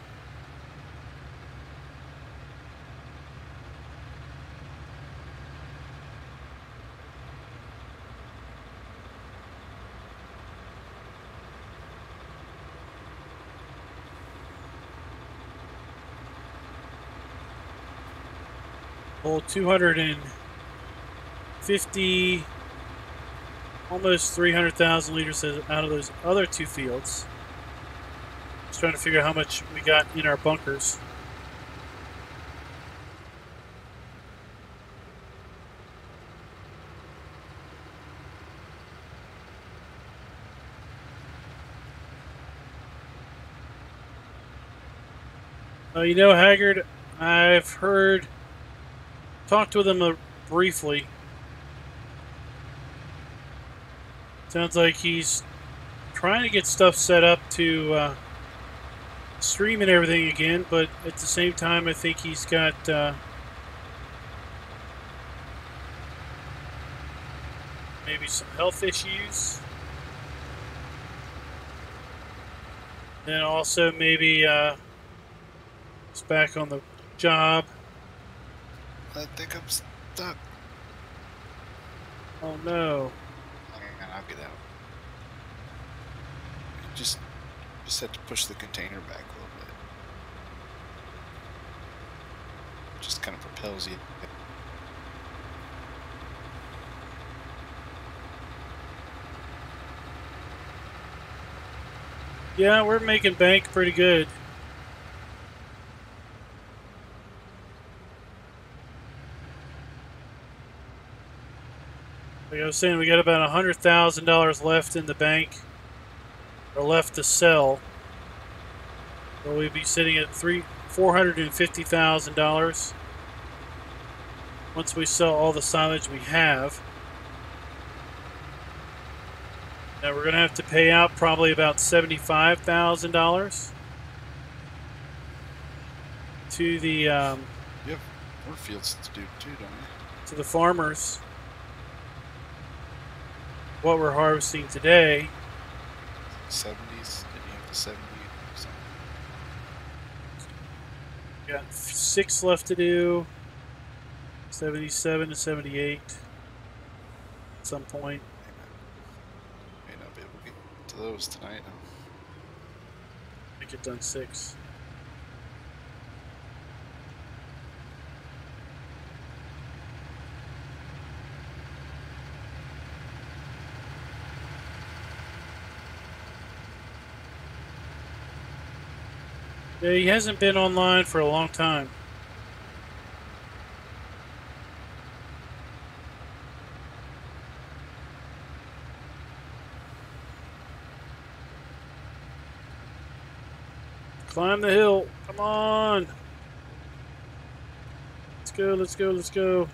Pulled 250. Almost 300,000 liters out of those other two fields. Just trying to figure out how much we got in our bunkers. You know, Haggard, I've talked with him briefly. Sounds like he's trying to get stuff set up to stream and everything again, but at the same time, I think he's got maybe some health issues. And also maybe he's back on the job. I think I'm stuck. Oh no. I'll get out. Just had to push the container back a little bit. Just kind of propels you. Yeah, we're making bank pretty good. Like I was saying, we got about $100,000 left in the bank, or left to sell. So we'd be sitting at $450,000 once we sell all the silage we have. Now we're going to have to pay out probably about $75,000 to the. You have cornfields to do too, don't you? to the farmers what we're harvesting today. 70s? Did you have the 70 something? Got 6 left to do. 77 to 78 at some point. May not be able to get to those tonight. I get done 6. Yeah, he hasn't been online for a long time. Climb the hill. Come on. Let's go, let's go, let's go.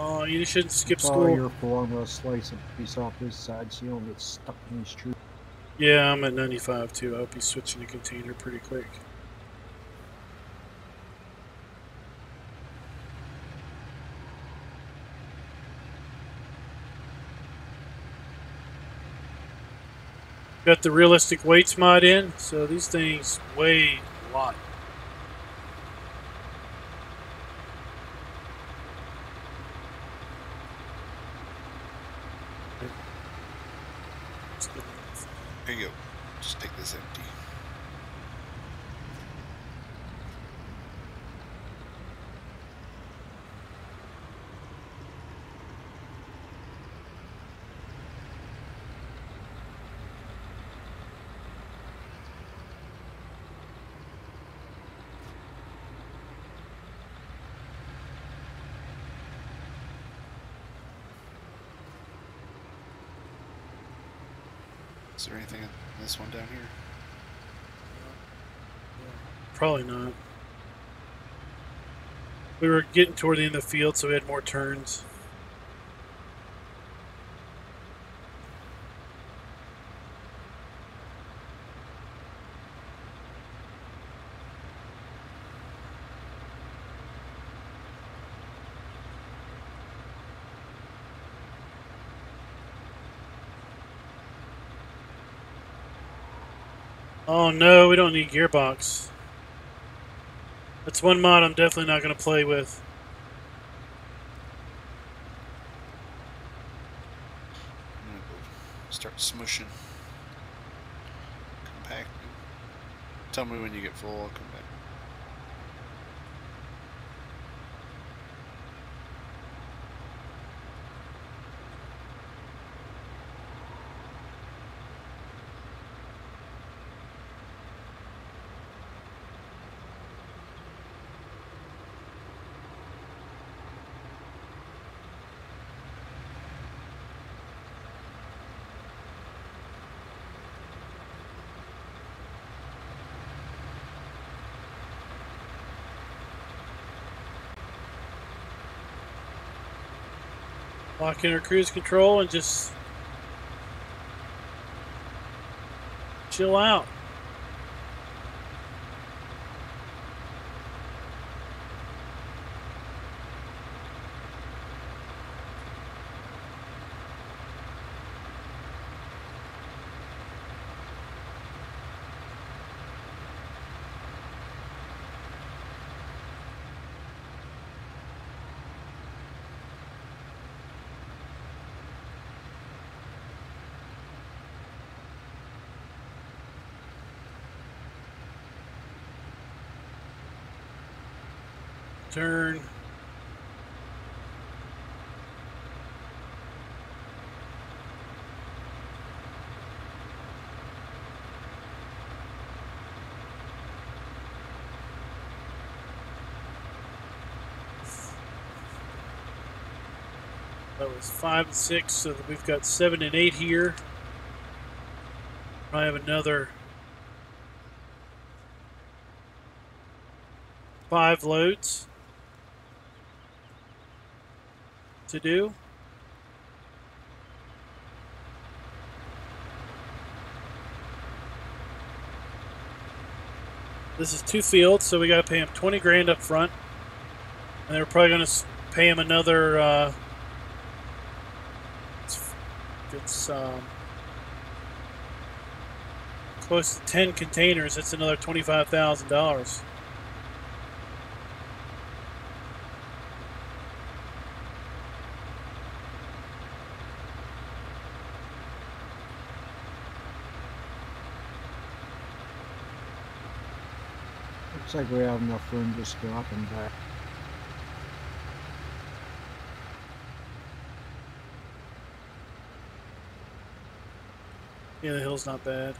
Oh, you shouldn't skip Follow school. your form, I'll slice a piece off this side so you don't get stuck in these trees. Yeah, I'm at 95 too. I'll be switching to container pretty quick. Got the realistic weights mod in, so these things weigh a lot. Here you go. Just take this empty. Is there anything in this one down here? Probably not. We were getting toward the end of the field, so we had more turns. Oh no, we don't need gearbox. That's one mod I'm definitely not going to play with. I'm gonna go start smushing. Compacting. Tell me when you get full, I'll come back. Lock in our cruise control and just chill out. Turn. That was 5 and 6, so that we've got 7 and 8 here. I have another 5 loads to do. This is 2 fields, so we got to pay him 20 grand up front, and they're probably going to pay him another. It's close to 10 containers. That's another $25,000. Looks like we have enough room just to go up and back. Yeah, the hill's not bad.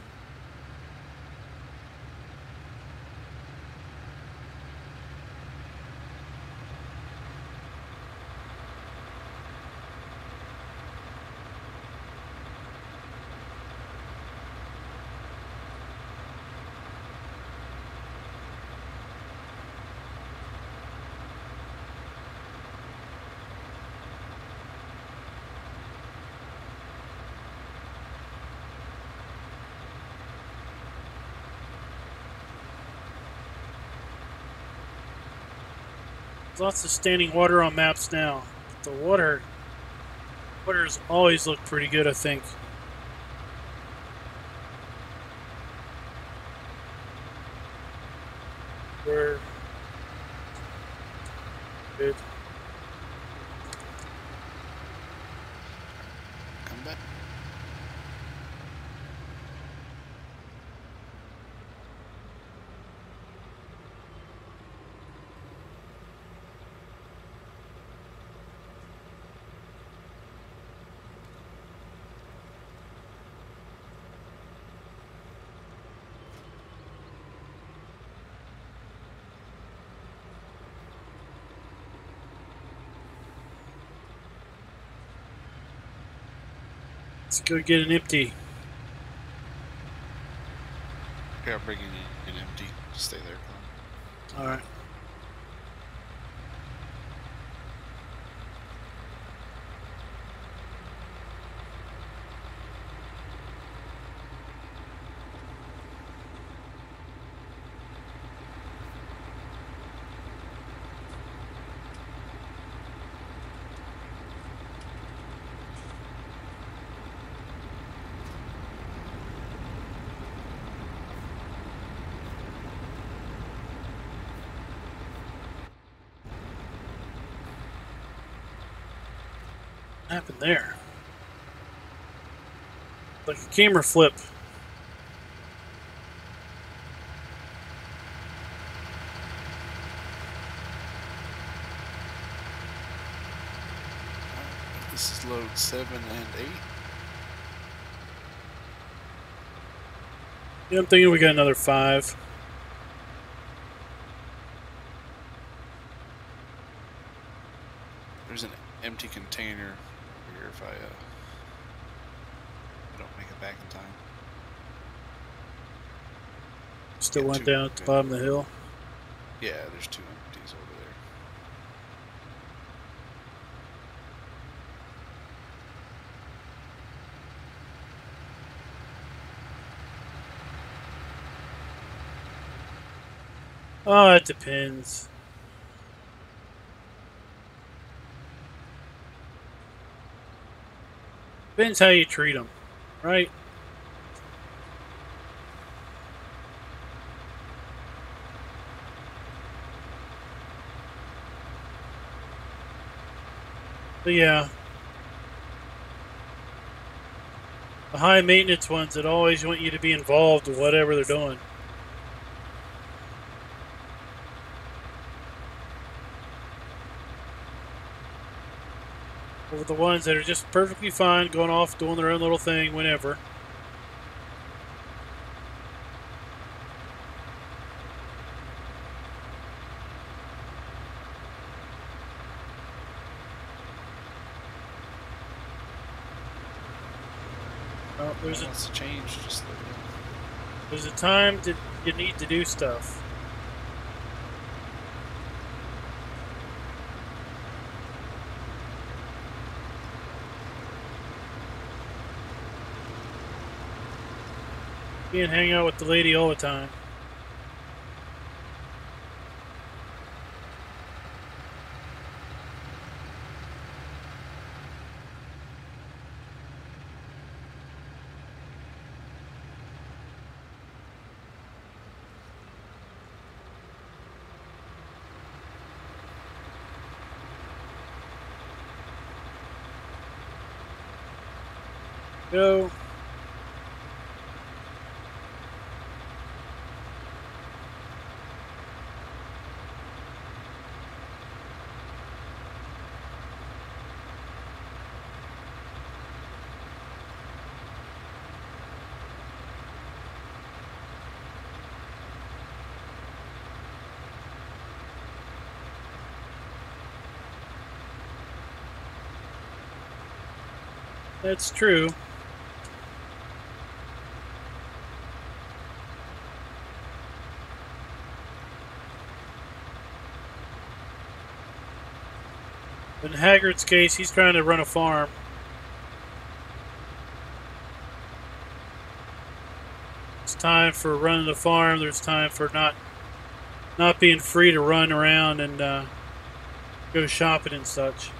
Lots of standing water on maps now. The waters always look pretty good, I think. We're good. Come back. Let's go get an empty. Here, I'll bring in an empty. Just stay there. All right. What happened there? Like a camera flip. This is load 7 and 8. Yeah, I'm thinking we got another 5. There's an empty container here if I don't make it back in time. Still Yeah, went 2 down at the bottom of the hill. Yeah, there's 2 empties over there. Oh, it depends. Depends how you treat them, right? But yeah, the high maintenance ones that always want you to be involved with whatever they're doing. Over the ones that are just perfectly fine, going off, doing their own little thing whenever. Oh, there's What's the change? Just There's a time you need to do stuff. You can't hang out with the lady all the time. Go. That's true. In Haggard's case, he's trying to run a farm. It's time for running the farm. There's time for not being free to run around and go shopping and such.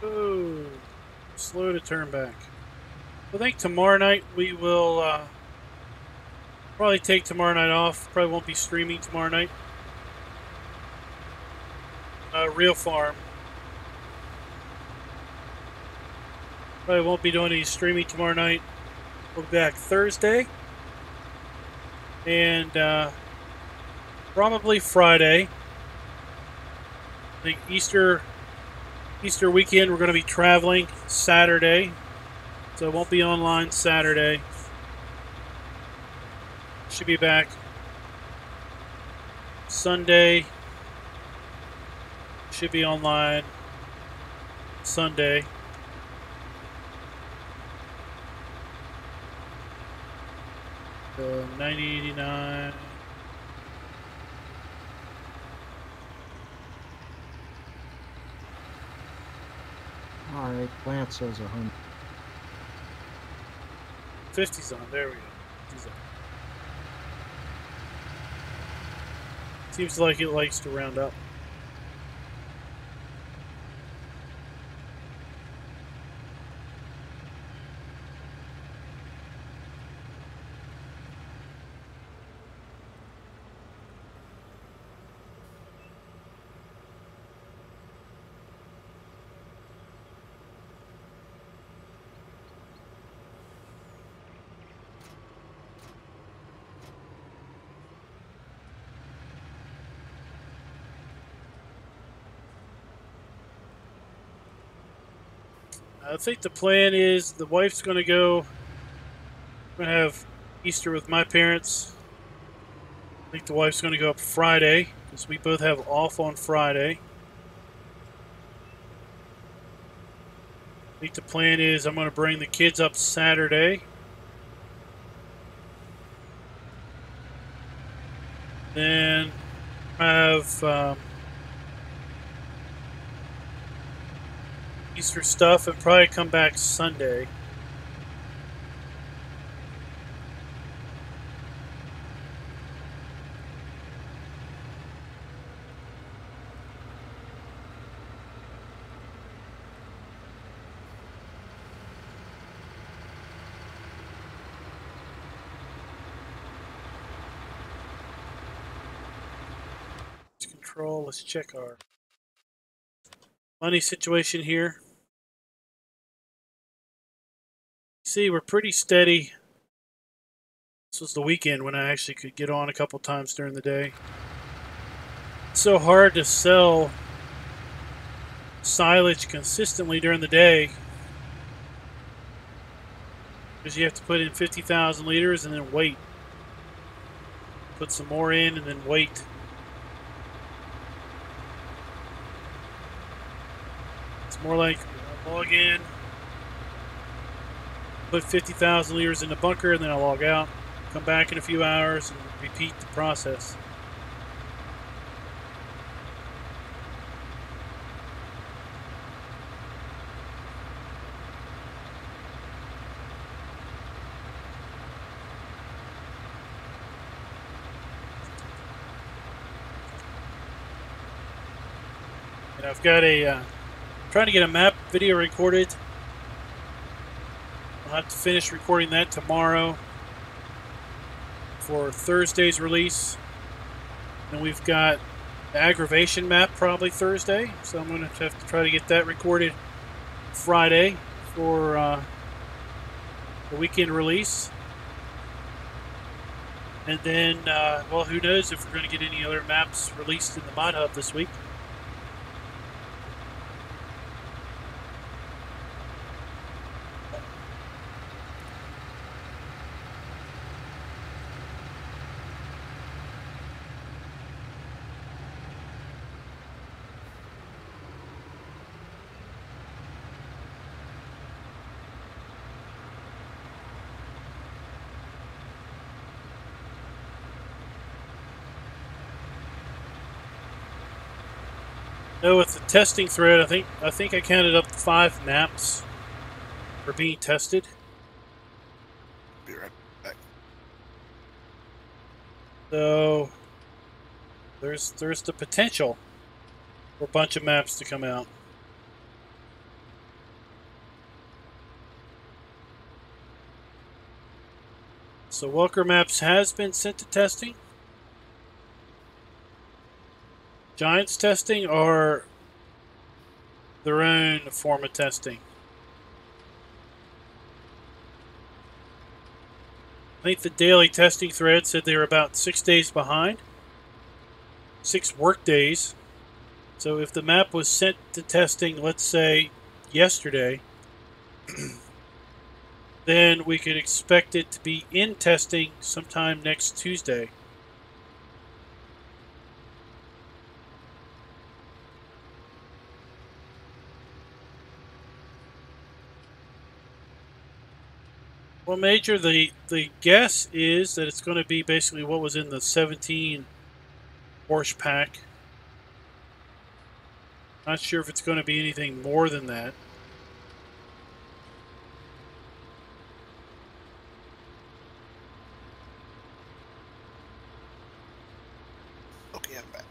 Oh, slow to turn back. I think tomorrow night we will probably take tomorrow night off. Probably won't be streaming tomorrow night. Real farm. Probably won't be doing any streaming tomorrow night. We'll be back Thursday. And probably Friday. I think Easter weekend we're going to be traveling Saturday. So it won't be online Saturday. Should be back Sunday. Should be online Sunday. So 9089. All right, plant says 100. 50's on. There we go. 50's on. Seems like it likes to round up. I think the plan is the wife's going to go. I'm going to have Easter with my parents. I think the wife's going to go up Friday because we both have off on Friday. I think the plan is I'm going to bring the kids up Saturday. Then have Easter stuff and probably come back Sunday. Let's control. Let's check our money situation here. See, we're pretty steady. This was the weekend when I actually could get on a couple times during the day. It's so hard to sell silage consistently during the day, because you have to put in 50,000 liters and then wait. Put some more in and then wait. It's more like log in, put 50,000 liters in the bunker, and then I log out, come back in a few hours, and repeat the process. And I've got a trying to get a map video recorded. I'll have to finish recording that tomorrow for Thursday's release. And we've got the aggravation map probably Thursday, so I'm going to have to try to get that recorded Friday for the weekend release. And then, well, who knows if we're going to get any other maps released in the Mod Hub this week. So with the testing thread, I think I counted up 5 maps for being tested. Be right back. So there's the potential for a bunch of maps to come out. So Welker Maps has been sent to testing. Giants testing or their own form of testing? I think the daily testing thread said they were about 6 days behind. 6 work days. So if the map was sent to testing, let's say, yesterday, then we could expect it to be in testing sometime next Tuesday. Well, Major, the guess is that it's going to be basically what was in the 17 Porsche pack. Not sure if it's going to be anything more than that. Okay, I'm back.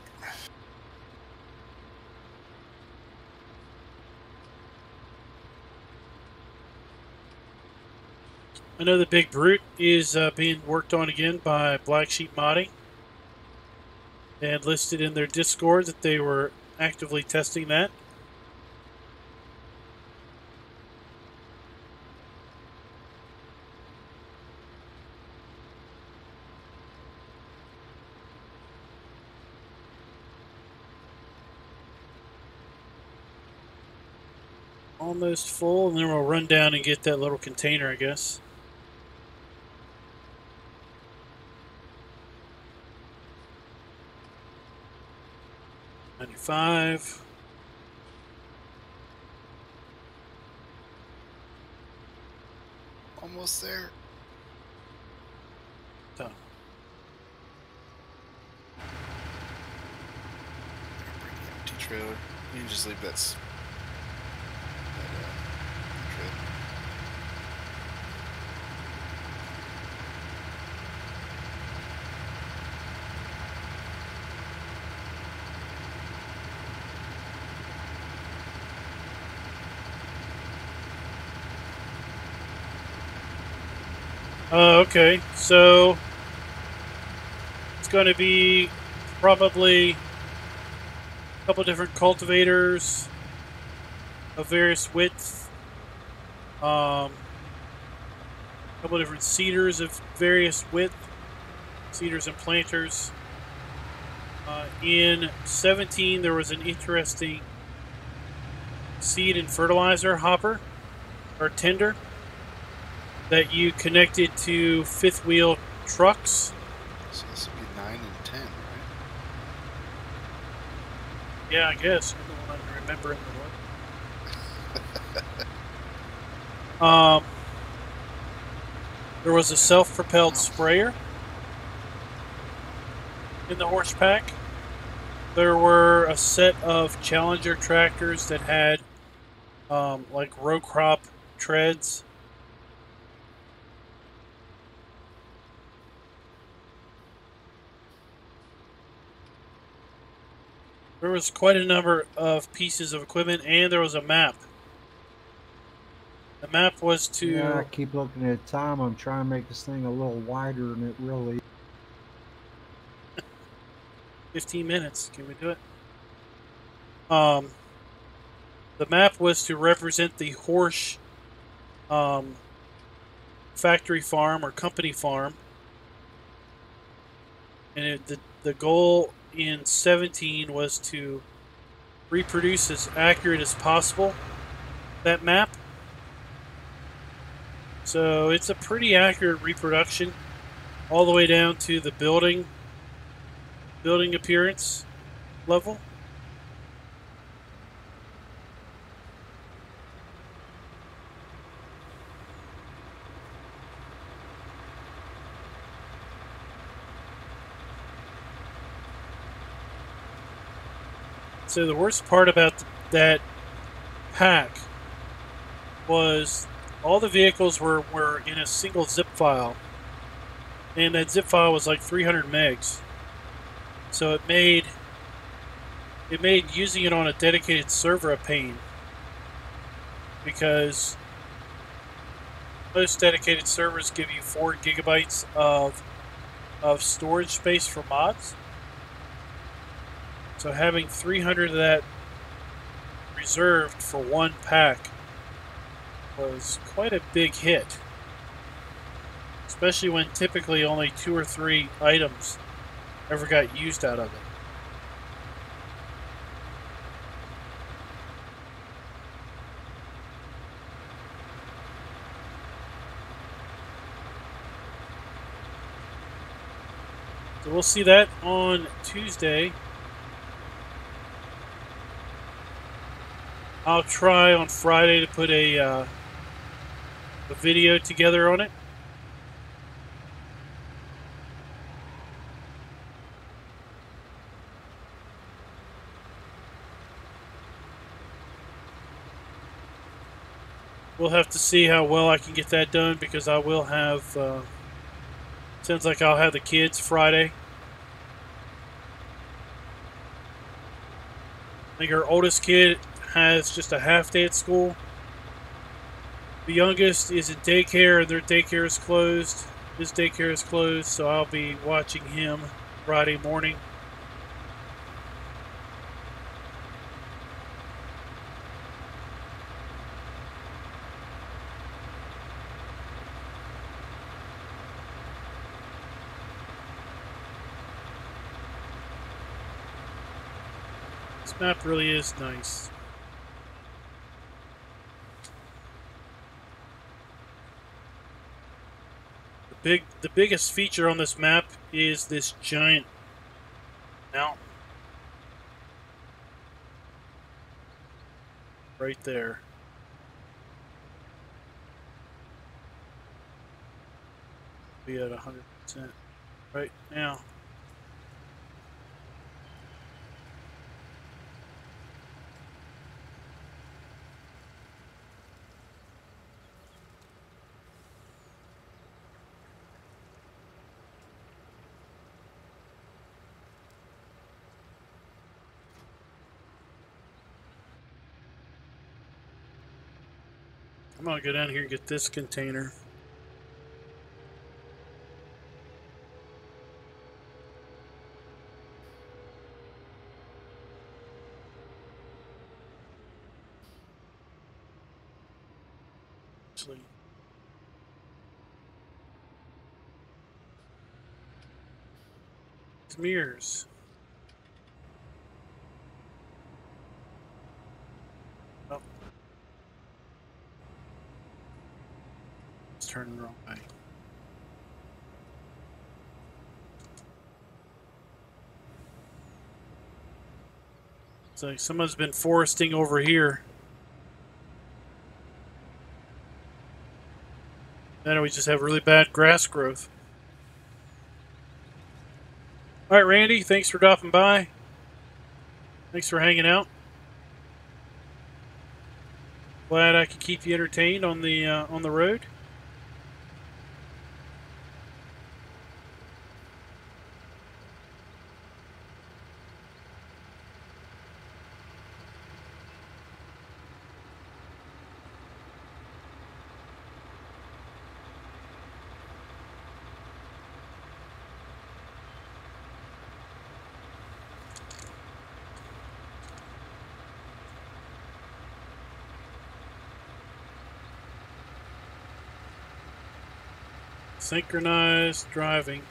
I know the Big Brute is being worked on again by Black Sheep Modding. They had listed in their Discord that they were actively testing that. Almost full, and then we'll run down and get that little container, I guess. $95. Almost there. Done. Bring the empty trailer. You can just leave that trailer. Okay, so it's going to be probably a couple different cultivators of various widths, a couple different seeders of various width, seeders and planters. In 17, there was an interesting seed and fertilizer hopper or tender that you connected to fifth wheel trucks. So this would be 9 and 10, right? Yeah, I guess. You're the one remembering the one. There was a self-propelled sprayer in the horse pack. There were a set of Challenger tractors that had like row crop treads. There was quite a number of pieces of equipment, and there was a map. The map was to... Yeah, I keep looking at time. I'm trying to make this thing a little wider than it really is. 15 minutes. Can we do it? The map was to represent the horse factory farm or company farm. And the goal in 17 was to reproduce as accurate as possible that map. So it's a pretty accurate reproduction all the way down to the building appearance level. So the worst part about that pack was all the vehicles were in a single zip file, and that zip file was like 300 megs. So it made using it on a dedicated server a pain, because most dedicated servers give you 4 gigabytes of storage space for mods. So having 300 of that reserved for one pack was quite a big hit, especially when typically only 2 or 3 items ever got used out of it. So we'll see that on Tuesday. I'll try on Friday to put a video together on it. We'll have to see how well I can get that done, because I will have, sounds like I'll have the kids Friday. I think our oldest kid has just a half day at school. The youngest is in daycare, and their daycare is closed. His daycare is closed, so I'll be watching him Friday morning. This map really is nice. The biggest feature on this map is this giant mountain right there. Be at 100% right now. I'm gonna go down here and get this container. Actually, it's mirrors. Oh, turning the wrong way. It's like someone's been foresting over here. Then we just have really bad grass growth. All right, Randy, thanks for dropping by. Thanks for hanging out. Glad I could keep you entertained on the road. Synchronized driving.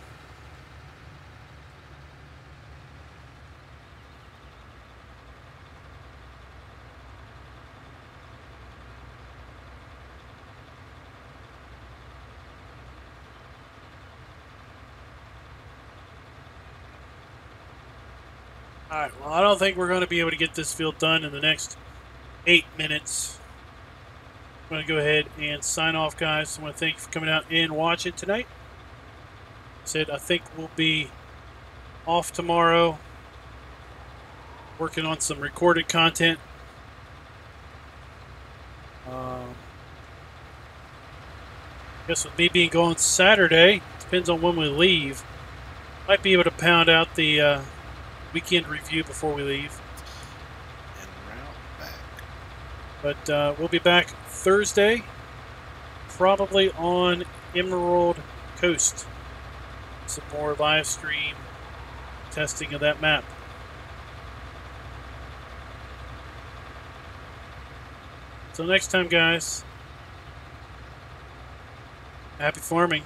Alright, well, I don't think we're going to be able to get this field done in the next 8 minutes. I'm going to go ahead and sign off, guys. I want to thank you for coming out and watching tonight. I think we'll be off tomorrow, working on some recorded content. I guess with me being gone Saturday, depends on when we leave. Might be able to pound out the weekend review before we leave. And route back. But we'll be back Thursday, probably on Emerald Coast. Some more live stream testing of that map. Till next time, guys. Happy farming.